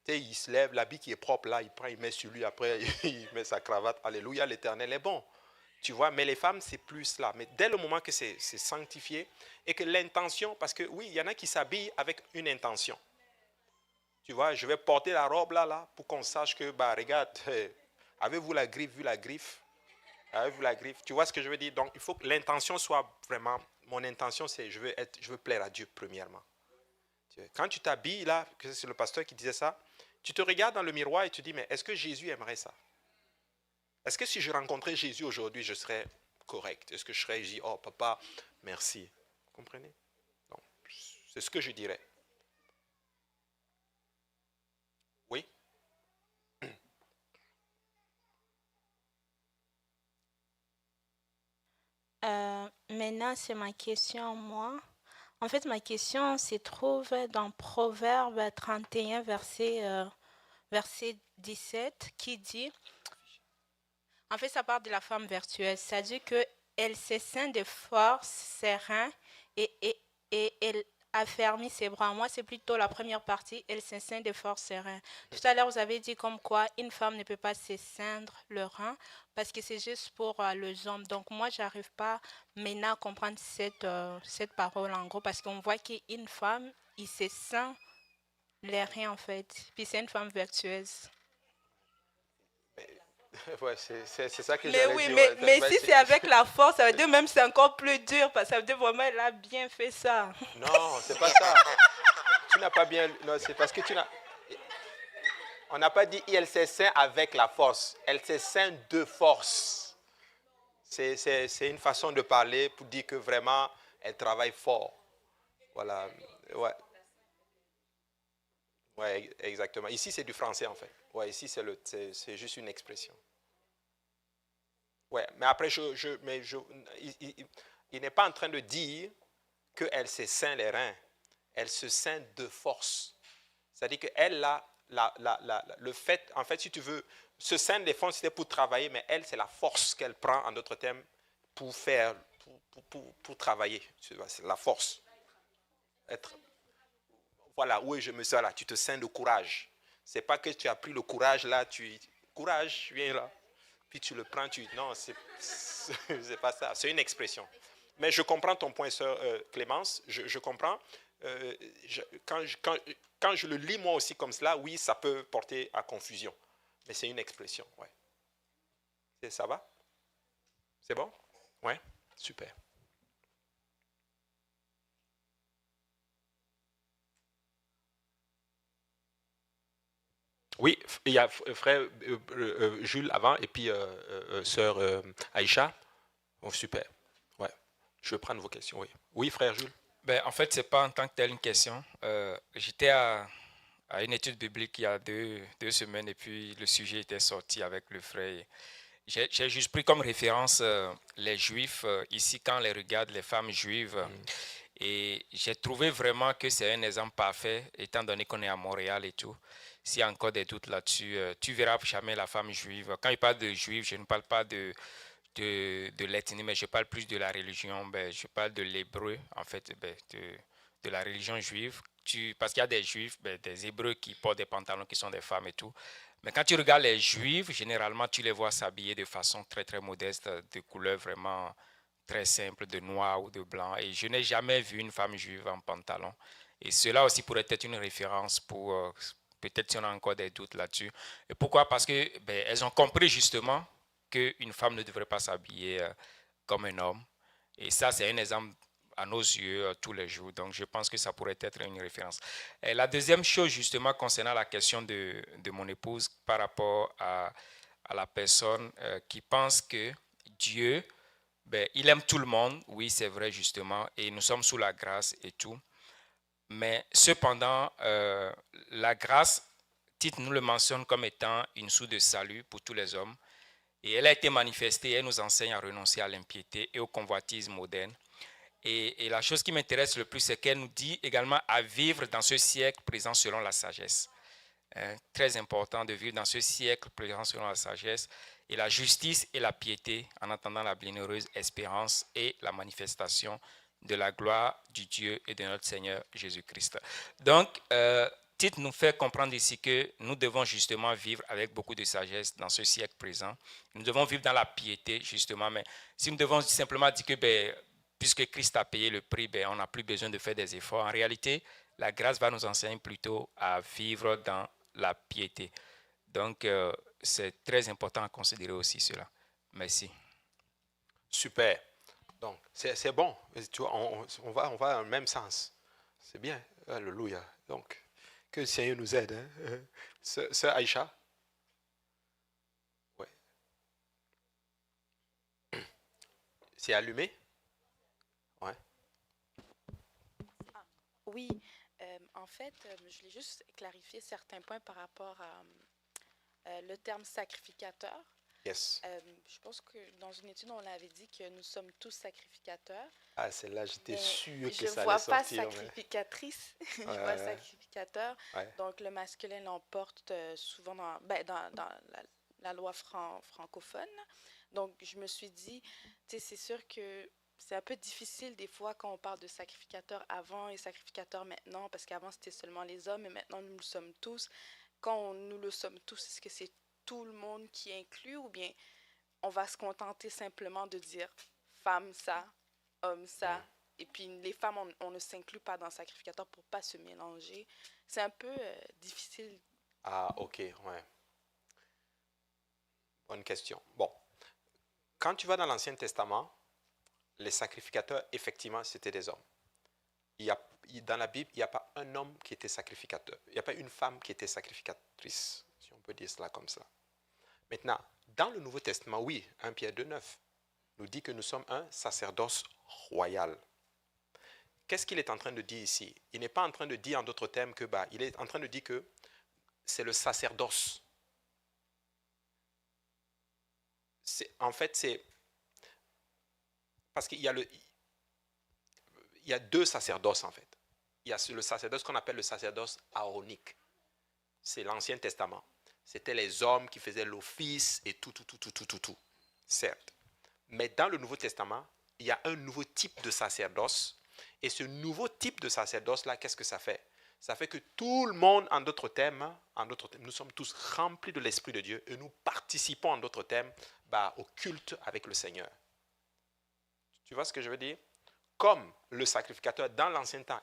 Il se lève, l'habit qui est propre là, il prend, il met sur lui, après il met sa cravate. Alléluia, l'Éternel est bon. Tu vois, mais les femmes, c'est plus là. Mais dès le moment que c'est sanctifié et que l'intention, parce que oui, il y en a qui s'habillent avec une intention. Tu vois, je vais porter la robe là, pour qu'on sache que, regarde, avez-vous la griffe, vu la griffe? Avez-vous la griffe? Tu vois ce que je veux dire? Donc, il faut que l'intention soit vraiment, mon intention, c'est je veux plaire à Dieu premièrement. Quand tu t'habilles là, que c'est le pasteur qui disait ça, tu te regardes dans le miroir et tu dis, mais est-ce que Jésus aimerait ça? Est-ce que si je rencontrais Jésus aujourd'hui, je serais correct? Est-ce que je dis, oh papa, merci. Vous comprenez? Donc, c'est ce que je dirais. Oui? Maintenant, c'est ma question, moi. En fait, ma question se trouve dans Proverbe 31, verset 17, qui dit, en fait, ça parle de la femme vertueuse. Ça dit qu'elle se sent de force, serein, et elle affermit ses bras. Moi, c'est plutôt la première partie, elle se sent de force, serein. Tout à l'heure, vous avez dit comme quoi une femme ne peut pas se ceindre le rein parce que c'est juste pour les hommes. Donc, moi, je n'arrive pas maintenant à comprendre cette parole, en gros, parce qu'on voit qu'une femme, il se sent les reins, en fait. Puis c'est une femme vertueuse. Ouais, c'est ça que Mais j'allais oui, dire. mais si c'est avec la force, ça veut dire même c'est encore plus dur, parce que ça veut dire vraiment elle a bien fait ça. Non, c'est pas ça. Tu n'as pas bien... Non, c'est parce que tu n'as... On n'a pas dit elle se sent avec la force. Elle se sent de force. C'est une façon de parler pour dire que vraiment, elle travaille fort. Voilà. Ouais. Ouais, exactement. Ici, c'est du français, en fait. Ouais, ici, c'est juste une expression. Ouais, mais après, il n'est pas en train de dire qu'elle se ceint les reins. Elle se ceint de force. C'est-à-dire qu'elle a le fait, en fait, si tu veux, se ceindre les fonds, c'était pour travailler, mais elle, c'est la force qu'elle prend, en d'autres termes, pour faire, pour travailler. C'est la force. Voilà, oui, je me sens là, tu te ceins de courage. C'est pas que tu as pris le courage là, courage, viens là. Puis tu le prends, non, c'est pas ça, c'est une expression. Mais je comprends ton point, sœur Clémence, je comprends. Quand je le lis moi aussi comme cela, oui, ça peut porter à confusion. Mais c'est une expression, ouais. Ça va? C'est bon? Ouais, super. Oui, il y a frère Jules avant et puis sœur Aïcha. Oh, super. Ouais. Je vais prendre vos questions, oui. Oui, frère Jules. Ben, en fait, ce n'est pas en tant que telle une question. J'étais à une étude biblique il y a deux semaines et puis le sujet était sorti avec le frère. J'ai juste pris comme référence les Juifs. Ici, quand on les regarde, les femmes juives. Et j'ai trouvé vraiment que c'est un exemple parfait, étant donné qu'on est à Montréal et tout. S'il y a encore des doutes là-dessus, tu verras jamais la femme juive. Quand je parle de juif, je ne parle pas de l'ethnie, mais je parle plus de la religion. Je parle de l'hébreu, en fait, de la religion juive. Parce qu'il y a des juifs, des hébreux qui portent des pantalons qui sont des femmes et tout. Mais quand tu regardes les juifs, généralement, tu les vois s'habiller de façon très, très modeste, de couleur vraiment très simple, de noir ou de blanc. Et je n'ai jamais vu une femme juive en pantalon. Et cela aussi pourrait être une référence pour, peut-être si on a encore des doutes là-dessus. Et pourquoi? Parce que elles ont compris justement qu'une femme ne devrait pas s'habiller comme un homme. Et ça, c'est un exemple à nos yeux tous les jours. Donc, je pense que ça pourrait être une référence. Et la deuxième chose, justement, concernant la question de mon épouse par rapport à la personne qui pense que Dieu, il aime tout le monde. Oui, c'est vrai, justement. Et nous sommes sous la grâce et tout. Mais cependant, la grâce, Tite nous le mentionne comme étant une source de salut pour tous les hommes. Et elle a été manifestée, elle nous enseigne à renoncer à l'impiété et au convoitisme moderne. Et la chose qui m'intéresse le plus, c'est qu'elle nous dit également à vivre dans ce siècle présent selon la sagesse. Très important de vivre dans ce siècle présent selon la sagesse et la justice et la piété en attendant la bienheureuse espérance et la manifestation de la gloire du Dieu et de notre Seigneur Jésus-Christ. Donc, Tite nous fait comprendre ici que nous devons justement vivre avec beaucoup de sagesse dans ce siècle présent. Nous devons vivre dans la piété, justement. Mais si nous devons simplement dire que, puisque Christ a payé le prix, on n'a plus besoin de faire des efforts. En réalité, la grâce va nous enseigner plutôt à vivre dans la piété. Donc, c'est très important à considérer aussi cela. Merci. Super. Donc, c'est bon. Tu vois, on va dans le même sens. C'est bien. Alléluia. Donc, que le Seigneur nous aide. Hein? Sœur Aïcha? Oui. C'est allumé? Ouais. Oui. En fait, je voulais juste clarifier certains points par rapport à le terme sacrificateur. Yes. Je pense que dans une étude, on avait dit que nous sommes tous sacrificateurs. Ah, celle-là, j'étais sûr que je ça allait sortir. Je ne vois pas sacrificatrice, je vois sacrificateur. Ouais. Donc, le masculin l'emporte souvent dans la loi francophone. Donc, je me suis dit, c'est sûr que c'est un peu difficile des fois quand on parle de sacrificateur avant et sacrificateur maintenant, parce qu'avant, c'était seulement les hommes, et maintenant, nous le sommes tous. Quand nous le sommes tous, est-ce que c'est tout le monde qui est inclus ou bien on va se contenter simplement de dire femme ça, homme ça, et puis les femmes, on ne s'inclut pas dans le sacrificateur pour ne pas se mélanger. C'est un peu difficile. Ah, ok, ouais. Bonne question. Bon, quand tu vas dans l'Ancien Testament, les sacrificateurs, effectivement, c'était des hommes. Dans la Bible, il n'y a pas un homme qui était sacrificateur. Il n'y a pas une femme qui était sacrificatrice, si on peut dire cela comme ça. Maintenant, dans le Nouveau Testament, oui, 1 Pierre 2,9 nous dit que nous sommes un sacerdoce royal. Qu'est-ce qu'il est en train de dire ici? Il n'est pas en train de dire en d'autres termes que, il est en train de dire que c'est le sacerdoce. En fait, c'est parce qu'il y a il y a deux sacerdoces, en fait. Il y a le sacerdoce qu'on appelle le sacerdoce aaronique. C'est l'Ancien Testament. C'était les hommes qui faisaient l'office et tout, certes. Mais dans le Nouveau Testament, il y a un nouveau type de sacerdoce. Et ce nouveau type de sacerdoce-là, qu'est-ce que ça fait? Ça fait que tout le monde, en d'autres termes, nous sommes tous remplis de l'Esprit de Dieu et nous participons, en d'autres termes, au culte avec le Seigneur. Tu vois ce que je veux dire? Comme le sacrificateur dans l'ancien temps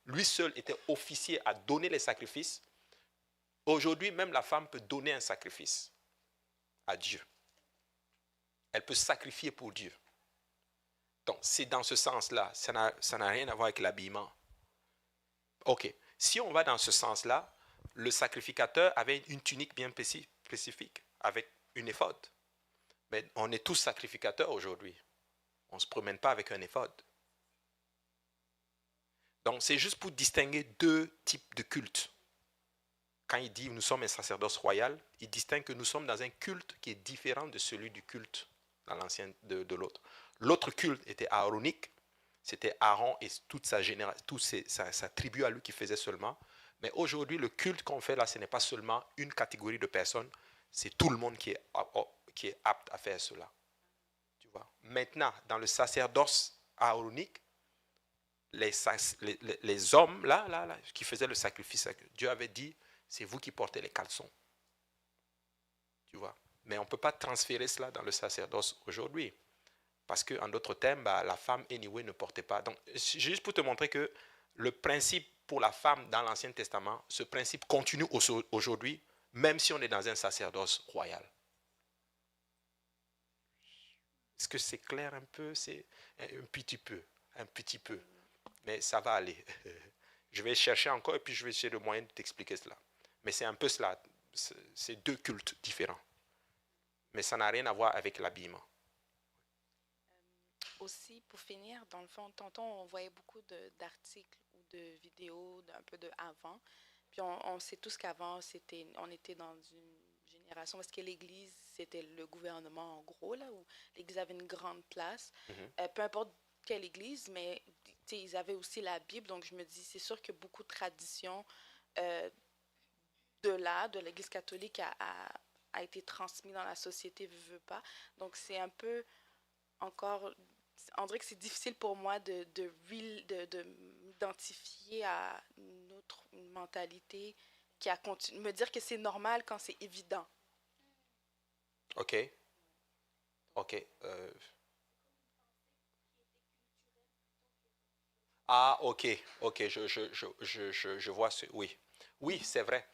lui seul était officier à donner les sacrifices, aujourd'hui même la femme peut donner un sacrifice à Dieu. Elle peut sacrifier pour Dieu. Donc c'est dans ce sens-là, ça n'a rien à voir avec l'habillement. Ok, si on va dans ce sens-là, le sacrificateur avait une tunique bien spécifique avec une éphod. Mais on est tous sacrificateurs aujourd'hui. On ne se promène pas avec un éphod. Donc, c'est juste pour distinguer deux types de cultes. Quand il dit nous sommes un sacerdoce royal, il distingue que nous sommes dans un culte qui est différent de celui du culte dans l'ancien de l'autre. L'autre culte était aaronique, c'était Aaron et toute sa tribu à lui qui faisait seulement. Mais aujourd'hui, le culte qu'on fait là, ce n'est pas seulement une catégorie de personnes, c'est tout le monde qui est apte à faire cela. Tu vois? Maintenant, dans le sacerdoce aaronique, les hommes là, qui faisaient le sacrifice, Dieu avait dit, c'est vous qui portez les caleçons. Tu vois? Mais on ne peut pas transférer cela dans le sacerdoce aujourd'hui. Parce qu'en d'autres termes, la femme, anyway, ne portait pas. Donc, juste pour te montrer que le principe pour la femme dans l'Ancien Testament, ce principe continue aujourd'hui, même si on est dans un sacerdoce royal. Est-ce que c'est clair un peu? C'est un petit peu. Mais ça va aller. Je vais chercher encore et puis je vais essayer le moyen de t'expliquer cela. Mais c'est un peu cela. C'est deux cultes différents. Mais ça n'a rien à voir avec l'habillement. Aussi, pour finir, dans le fond, tantôt, on voyait beaucoup d'articles ou de vidéos un peu de avant. Puis on sait tous qu'avant, on était dans une génération parce que l'Église, c'était le gouvernement en gros, là, où l'Église avait une grande place. Peu importe quelle Église, mais ils avaient aussi la Bible. Donc, je me dis, c'est sûr que beaucoup de traditions de l'Église catholique a été transmis dans la société, veut pas. Donc, c'est un peu encore... On dirait que c'est difficile pour moi de m'identifier à une mentalité qui a continué, me dire que c'est normal quand c'est évident. OK. Ah, ok, je vois Oui, c'est vrai.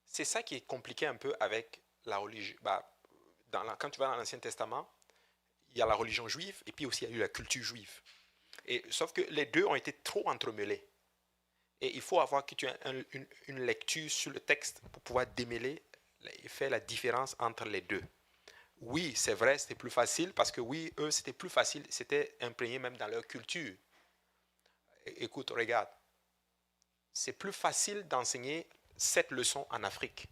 C'est ça qui est compliqué un peu avec la religion. Quand tu vas dans l'Ancien Testament, il y a la religion juive et puis aussi il y a eu la culture juive. Sauf que les deux ont été trop entremêlés. Et il faut avoir que tu aies une lecture sur le texte pour pouvoir démêler et faire la différence entre les deux. Oui, c'est vrai, c'était plus facile parce que oui, eux, c'était plus facile, c'était imprégné même dans leur culture. Écoute, regarde, c'est plus facile d'enseigner cette leçon en Afrique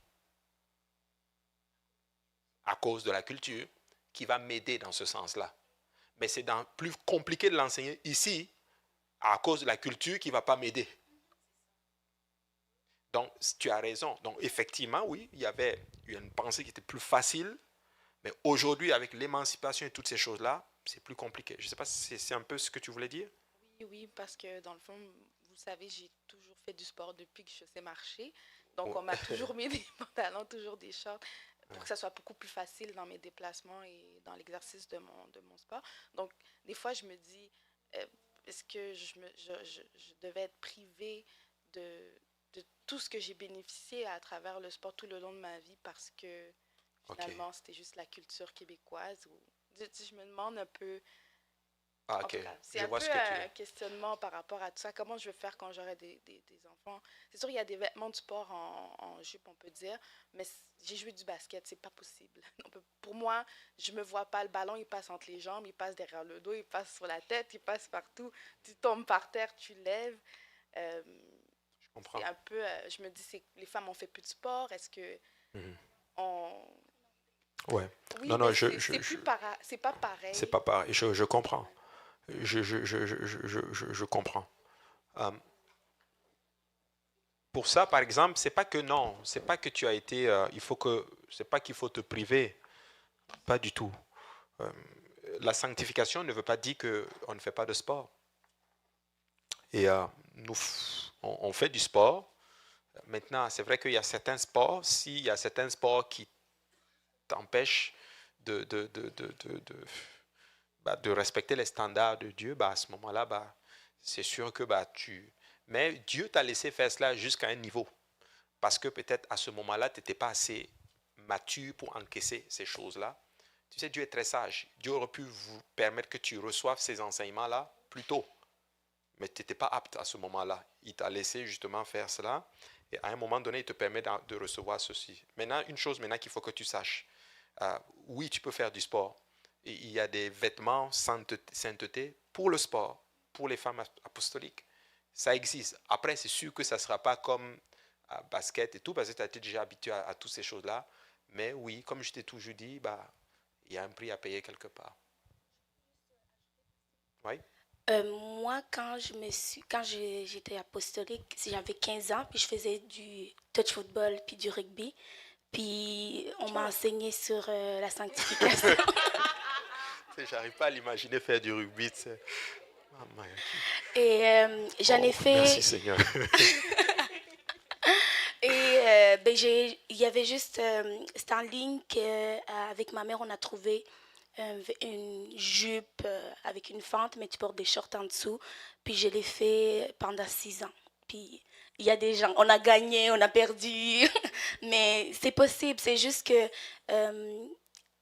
à cause de la culture qui va m'aider dans ce sens-là. Mais c'est plus compliqué de l'enseigner ici à cause de la culture qui ne va pas m'aider. Donc, tu as raison. Donc, effectivement, oui, il y avait une pensée qui était plus facile. Mais aujourd'hui, avec l'émancipation et toutes ces choses-là, c'est plus compliqué. Je ne sais pas si c'est un peu ce que tu voulais dire. Oui, parce que dans le fond, vous savez, j'ai toujours fait du sport depuis que je sais marcher. Donc, on m'a toujours mis des pantalons, toujours des shorts, pour que ça soit beaucoup plus facile dans mes déplacements et dans l'exercice de mon sport. Donc, des fois, je me dis, est-ce que je devais être privée de tout ce que j'ai bénéficié à travers le sport tout le long de ma vie parce que finalement, c'était juste la culture québécoise. Je me demande un peu... Ah, En ok. tout cas, c'est Je un vois peu ce que tu un veux. questionnement par rapport à tout ça. Comment je vais faire quand j'aurai des enfants? C'est sûr, il y a des vêtements de sport en jupe, on peut dire, mais j'ai joué du basket, c'est pas possible. Pour moi, je me vois pas, le ballon, il passe entre les jambes, il passe derrière le dos, il passe sur la tête, il passe partout. Tu tombes par terre, tu lèves. Je comprends. C'est un peu, je me dis, les femmes ont fait plus de sport. Est-ce que... Mhm. Ouais. Oui, Non, non, mais c'est pas pareil. c'est pas pareil. Je comprends. Je comprends. Euh, pour ça, par exemple, c'est pas que non, c'est pas que tu as été, c'est pas qu'il faut te priver, pas du tout. Euh, la sanctification ne veut pas dire qu'on ne fait pas de sport. Et on fait du sport. Maintenant, c'est vrai qu'il y a certains sports, s'il y a certains sports qui t'empêchent de respecter les standards de Dieu, à ce moment-là, c'est sûr que Mais Dieu t'a laissé faire cela jusqu'à un niveau. Parce que peut-être à ce moment-là, tu n'étais pas assez mature pour encaisser ces choses-là. Tu sais, Dieu est très sage. Dieu aurait pu vous permettre que tu reçoives ces enseignements-là plus tôt. Mais tu n'étais pas apte à ce moment-là. Il t'a laissé justement faire cela. Et à un moment donné, il te permet de recevoir ceci. Maintenant, une chose qu'il faut que tu saches. Oui, tu peux faire du sport. Et il y a des vêtements sainteté pour le sport, pour les femmes apostoliques. Ça existe. Après, c'est sûr que ça ne sera pas comme basket et tout, parce que tu as été déjà habitué à toutes ces choses-là. Mais oui, comme je t'ai toujours dit, il y a un prix à payer quelque part. Oui? Moi, quand j'étais apostolique, j'avais 15 ans, puis je faisais du touch football puis du rugby. Puis on m'a enseigné sur la sanctification. J'arrive pas à l'imaginer faire du rugby. Oh, Et j'en ai fait. Merci Seigneur. Et il y avait juste, c'était en ligne qu'avec ma mère, on a trouvé une jupe avec une fente, mais tu portes des shorts en dessous. Puis je l'ai fait pendant 6 ans. Puis il y a des gens, on a gagné, on a perdu, mais c'est possible. C'est juste que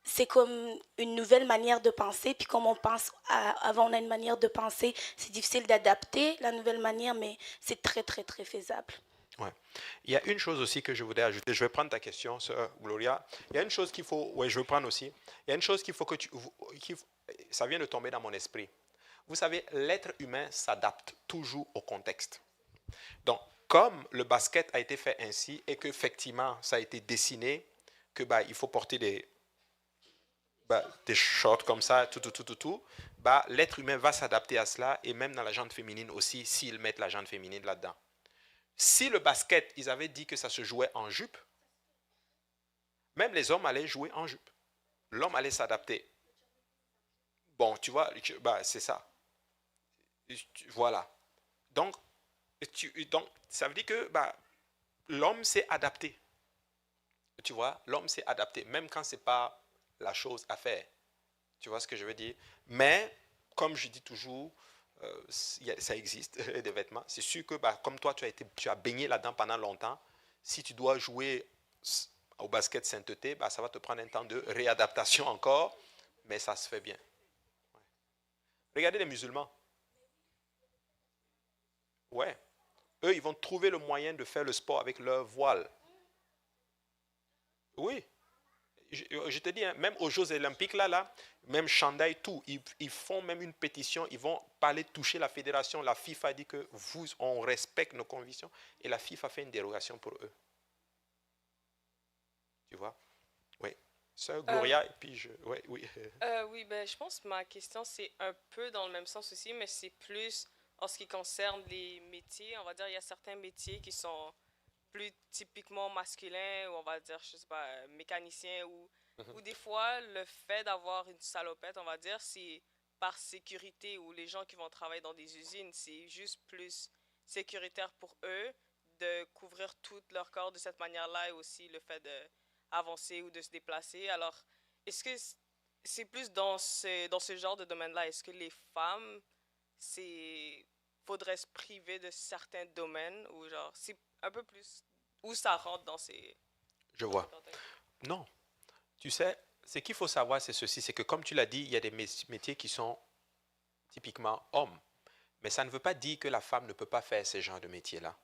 c'est comme une nouvelle manière de penser. Puis comme on pense, avant on a une manière de penser, c'est difficile d'adapter la nouvelle manière, mais c'est très, très, très faisable. Ouais. Il y a une chose aussi que je voudrais ajouter. Je vais prendre ta question, sœur Gloria. Il y a une chose qu'il faut. Oui, je vais prendre aussi. Il y a une chose qu'il faut que ça vient de tomber dans mon esprit. Vous savez, l'être humain s'adapte toujours au contexte. Donc, comme le basket a été fait ainsi et qu'effectivement, ça a été dessiné, que il faut porter des shorts comme ça, tout, l'être humain va s'adapter à cela, et même dans la jante féminine aussi, s'ils mettent la jante féminine là-dedans. Si le basket, ils avaient dit que ça se jouait en jupe, même les hommes allaient jouer en jupe. L'homme allait s'adapter. Bon, tu vois, c'est ça. Voilà. Donc, ça veut dire que l'homme s'est adapté. Tu vois, l'homme s'est adapté, même quand ce n'est pas la chose à faire. Tu vois ce que je veux dire? Mais, comme je dis toujours, ça existe, des vêtements. C'est sûr que, comme toi, tu as baigné là-dedans pendant longtemps. Si tu dois jouer au basket sainteté, ça va te prendre un temps de réadaptation encore, mais ça se fait bien. Ouais. Regardez les musulmans. Ouais. Eux, ils vont trouver le moyen de faire le sport avec leur voile. Oui. Je te dis, même aux Jeux Olympiques, là, même Chandaï, tout, ils font même une pétition, ils vont parler, toucher la fédération. La FIFA dit que on respecte nos convictions, et la FIFA fait une dérogation pour eux. Tu vois? Oui. Sœur Gloria, et puis oui, oui. Oui, je pense que ma question, c'est un peu dans le même sens aussi, mais c'est plus en ce qui concerne les métiers. On va dire, il y a certains métiers qui sont plus typiquement masculin, ou on va dire, je sais pas, mécanicien, ou des fois, le fait d'avoir une salopette, on va dire, c'est par sécurité, ou les gens qui vont travailler dans des usines, c'est juste plus sécuritaire pour eux de couvrir tout leur corps de cette manière-là, et aussi le fait d'avancer ou de se déplacer. Alors, est-ce que c'est plus dans ce genre de domaine-là, est-ce que les femmes, faudrait se priver de certains domaines, ou genre, c'est un peu plus où ça rentre dans ces... Je vois. Non. Tu sais, ce qu'il faut savoir, c'est ceci, c'est que comme tu l'as dit, il y a des métiers qui sont typiquement hommes. Mais ça ne veut pas dire que la femme ne peut pas faire ce genre de métier-là.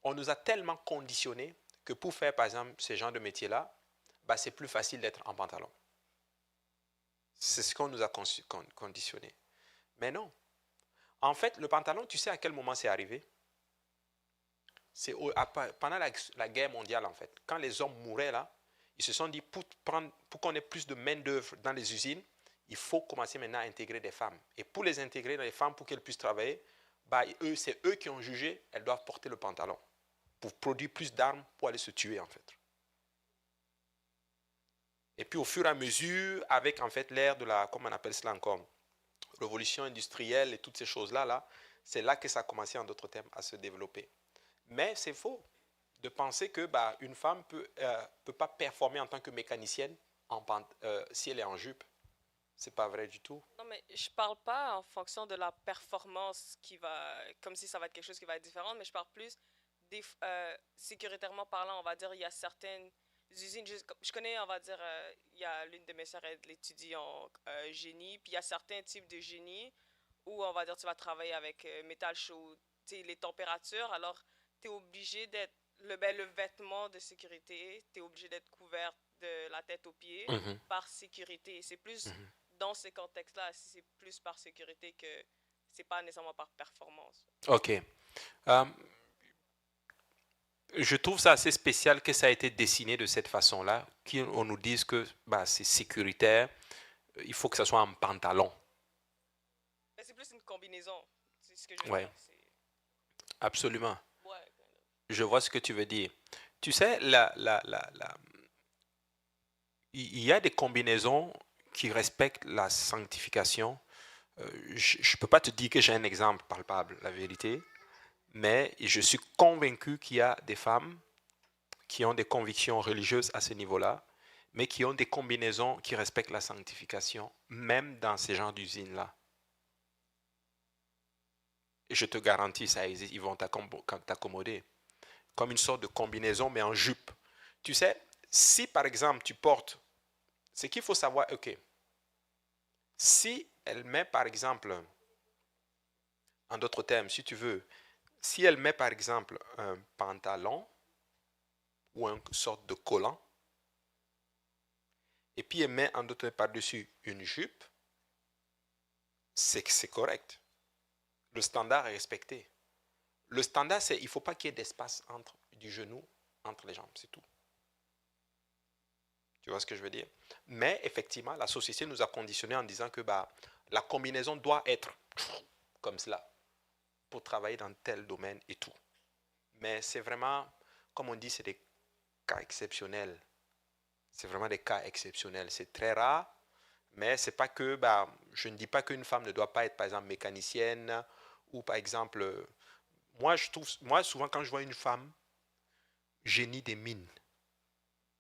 On nous a tellement conditionnés que pour faire, par exemple, ce genre de métier-là, c'est plus facile d'être en pantalon. C'est ce qu'on nous a conditionné. Mais non. En fait, le pantalon, tu sais à quel moment c'est arrivé? C'est pendant la guerre mondiale, en fait. Quand les hommes mouraient, là, ils se sont dit, pour qu'on ait plus de main-d'œuvre dans les usines, il faut commencer maintenant à intégrer des femmes. Et pour les intégrer, les femmes, pour qu'elles puissent travailler, bah, c'est eux qui ont jugé, elles doivent porter le pantalon pour produire plus d'armes pour aller se tuer, en fait. Et puis, au fur et à mesure, avec, en fait, l'ère de la, comment on appelle cela encore, révolution industrielle et toutes ces choses-là, là, c'est là que ça a commencé, en d'autres termes, à se développer. Mais c'est faux de penser que bah, une femme peut pas performer en tant que mécanicienne si elle est en jupe. C'est pas vrai du tout. Non, mais je parle pas en fonction de la performance comme si ça va être quelque chose qui va être différent, mais je parle plus sécuritairement parlant, on va dire, il y a certaines usines, je connais, on va dire, il y a l'une de mes sœurs, elle étudie en génie, puis il y a certains types de génie où, on va dire, tu vas travailler avec métal chaud, les températures, alors tu es obligé d'être, le vêtement de sécurité, tu es obligé d'être couvert de la tête aux pieds par sécurité. C'est plus dans ces contextes-là, c'est plus par sécurité que c'est pas nécessairement par performance. OK. Je trouve ça assez spécial que ça a été dessiné de cette façon-là, qu'on nous dise que bah, c'est sécuritaire, il faut que ça soit un pantalon. Mais c'est plus une combinaison, c'est ce que je veux Ouais. dire. Absolument. Ouais. Je vois ce que tu veux dire. Tu sais, il y a des combinaisons qui respectent la sanctification. Je ne peux pas te dire que j'ai un exemple palpable, la vérité, mais je suis convaincu qu'il y a des femmes qui ont des convictions religieuses à ce niveau-là, mais qui ont des combinaisons qui respectent la sanctification, même dans ces genres d'usines-là. Et je te garantis, ça existe, ils vont t'accommoder. Comme une sorte de combinaison, mais en jupe. Tu sais, si par exemple tu portes, ce qu'il faut savoir, ok, si elle met par exemple, en d'autres termes, si tu veux, si elle met par exemple un pantalon ou une sorte de collant, et puis elle met en d'autres termes par-dessus une jupe, c'est correct. Le standard est respecté. Le standard, c'est qu'il ne faut pas qu'il y ait d'espace entre du genou, entre les jambes, c'est tout. Tu vois ce que je veux dire? Mais effectivement, la société nous a conditionnés en disant que bah, la combinaison doit être comme cela pour travailler dans tel domaine et tout. Mais c'est vraiment, comme on dit, c'est des cas exceptionnels. C'est vraiment des cas exceptionnels. C'est très rare, mais c'est pas que, bah, je ne dis pas qu'une femme ne doit pas être, par exemple, mécanicienne ou, par exemple, moi, souvent, quand je vois une femme génie des mines,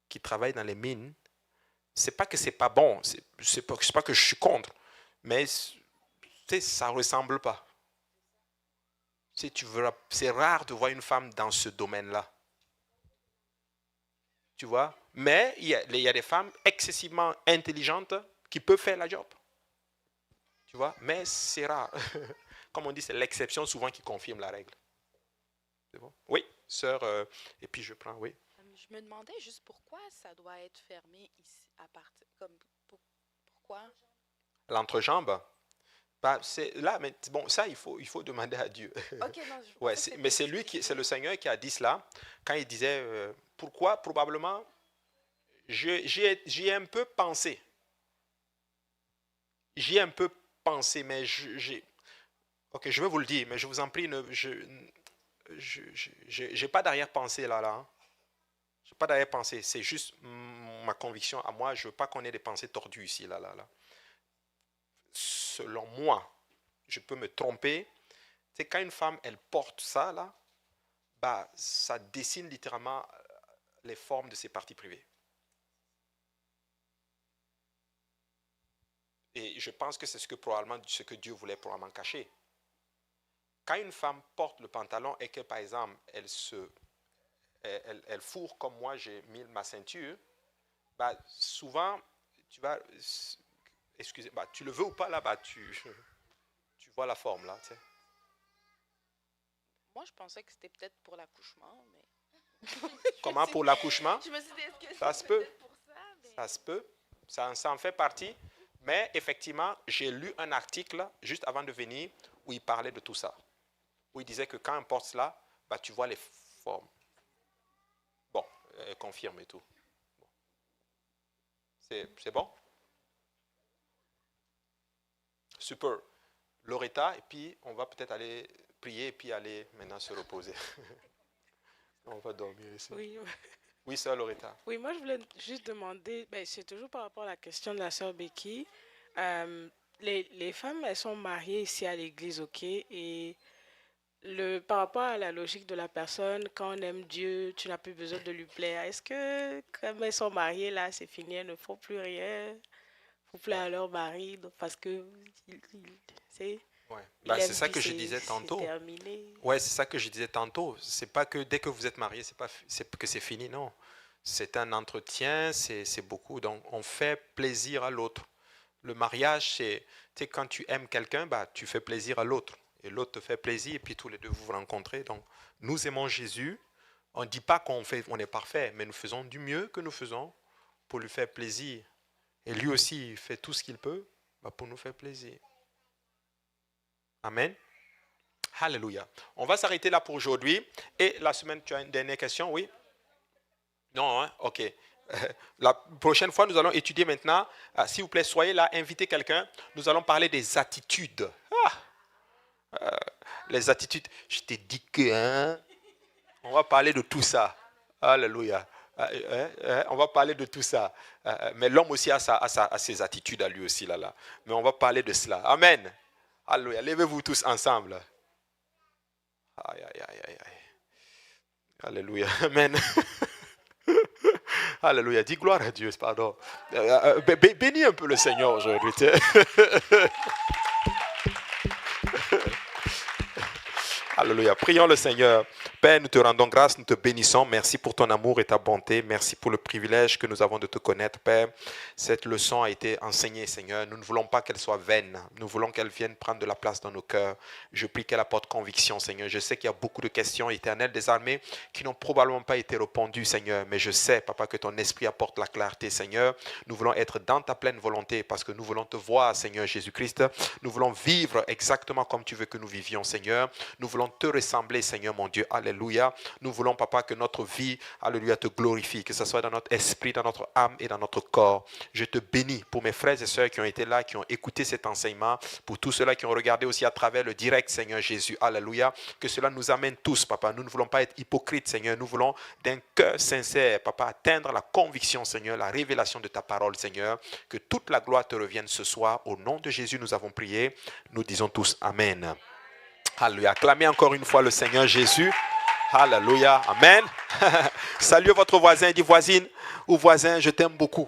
qui travaille dans les mines, c'est pas que c'est pas bon, c'est pas que je suis contre, mais ça ressemble pas. C'est rare de voir une femme dans ce domaine-là. Tu vois? Mais il y a des femmes excessivement intelligentes qui peuvent faire la job. Tu vois? Mais c'est rare. Comme on dit, c'est l'exception souvent qui confirme la règle. C'est bon? Oui, sœur, et puis je prends, oui. Je me demandais juste pourquoi ça doit être fermé ici, à partir, comme, pourquoi? L'entrejambe? Bah, c'est là, mais bon, ça, il faut demander à Dieu. Ok, non, Ouais, mais c'est le Seigneur qui a dit cela quand il disait pourquoi probablement j'y ai un peu pensé. J'y ai un peu pensé, mais ok, je vais vous le dire, mais je vous en prie, j'ai pas d'arrière-pensée là. Hein. Je n'ai pas d'arrière-pensée, c'est juste ma conviction à moi. Je veux pas qu'on ait des pensées tordues ici, là. Selon moi, je peux me tromper. C'est quand une femme, elle porte ça, là, bah, ça dessine littéralement les formes de ses parties privées. Et je pense que c'est ce que Dieu voulait probablement cacher. Quand une femme porte le pantalon et que, par exemple, elle fourre comme moi, j'ai mis ma ceinture, bah, souvent, tu le veux ou pas, là, bah, tu vois la forme, là, tu sais. Moi, je pensais que c'était peut-être pour l'accouchement, mais... Comment, pour l'accouchement? Je me suis dit, est-ce que ça se peut. Pour ça, mais... Ça se peut. Ça en fait partie. Mais effectivement, j'ai lu un article juste avant de venir où il parlait de tout ça. Où il disait que quand on porte cela, bah, tu vois les forme. Bon, elle confirme et tout. Bon. C'est bon? Super. Loretta, et puis on va peut-être aller prier et puis aller maintenant se reposer. On va dormir ici. Oui, Oui, sœur Loretta. oui, moi je voulais juste demander, c'est toujours par rapport à la question de la sœur Becky. Les femmes, elles sont mariées ici à l'église, ok? Et par rapport à la logique de la personne, quand on aime Dieu, tu n'as plus besoin de lui plaire. Est-ce que, comme elles sont mariées, là, c'est fini, elles ne font plus rien, faut plaire à leur mari, donc, parce que c'est Ouais. il C'est ça aime, que je c'est disais tantôt. terminé. Ouais, c'est ça que je disais tantôt. C'est pas que dès que vous êtes marié, c'est que c'est fini, non. C'est un entretien, c'est beaucoup. Donc, on fait plaisir à l'autre. Le mariage, c'est, tu sais, quand tu aimes quelqu'un, tu fais plaisir à l'autre. Et l'autre te fait plaisir, et puis tous les deux vous vous rencontrez. Donc, nous aimons Jésus. On ne dit pas on est parfait, mais nous faisons du mieux que nous faisons pour lui faire plaisir. Et lui aussi, il fait tout ce qu'il peut pour nous faire plaisir. Amen. Alléluia. On va s'arrêter là pour aujourd'hui. Et la semaine, tu as une dernière question, oui? Non, hein? Ok. La prochaine fois, nous allons étudier maintenant. S'il vous plaît, soyez là, invitez quelqu'un. Nous allons parler des attitudes. Les attitudes. Je t'ai dit que, hein? On va parler de tout ça. Alléluia. On va parler de tout ça. Mais l'homme aussi a ses attitudes à lui aussi. Là. Mais on va parler de cela. Amen. Alléluia. Levez-vous tous ensemble. Aïe. Alléluia. Amen. Alléluia. Dis gloire à Dieu. Pardon. Bénis un peu le Seigneur aujourd'hui. Alléluia. Prions le Seigneur. Père, nous te rendons grâce, nous te bénissons. Merci pour ton amour et ta bonté. Merci pour le privilège que nous avons de te connaître, Père. Cette leçon a été enseignée, Seigneur. Nous ne voulons pas qu'elle soit vaine. Nous voulons qu'elle vienne prendre de la place dans nos cœurs. Je prie qu'elle apporte conviction, Seigneur. Je sais qu'il y a beaucoup de questions éternelles des armées qui n'ont probablement pas été répondues, Seigneur. Mais je sais, Papa, que ton esprit apporte la clarté, Seigneur. Nous voulons être dans ta pleine volonté parce que nous voulons te voir, Seigneur Jésus-Christ. Nous voulons vivre exactement comme tu veux que nous vivions, Seigneur. Nous voulons te ressembler, Seigneur, mon Dieu. Alléluia. Nous voulons, Papa, que notre vie, alléluia, te glorifie, que ce soit dans notre esprit, dans notre âme et dans notre corps. Je te bénis pour mes frères et sœurs qui ont été là, qui ont écouté cet enseignement, pour tous ceux-là qui ont regardé aussi à travers le direct, Seigneur Jésus. Alléluia. Que cela nous amène tous, Papa. Nous ne voulons pas être hypocrites, Seigneur. Nous voulons d'un cœur sincère, Papa, atteindre la conviction, Seigneur, la révélation de ta parole, Seigneur. Que toute la gloire te revienne ce soir. Au nom de Jésus, nous avons prié. Nous disons tous Amen. Alléluia. Acclamez encore une fois le Seigneur Jésus. Alléluia. Amen. Saluez votre voisin. Dis voisine ou voisin, je t'aime beaucoup.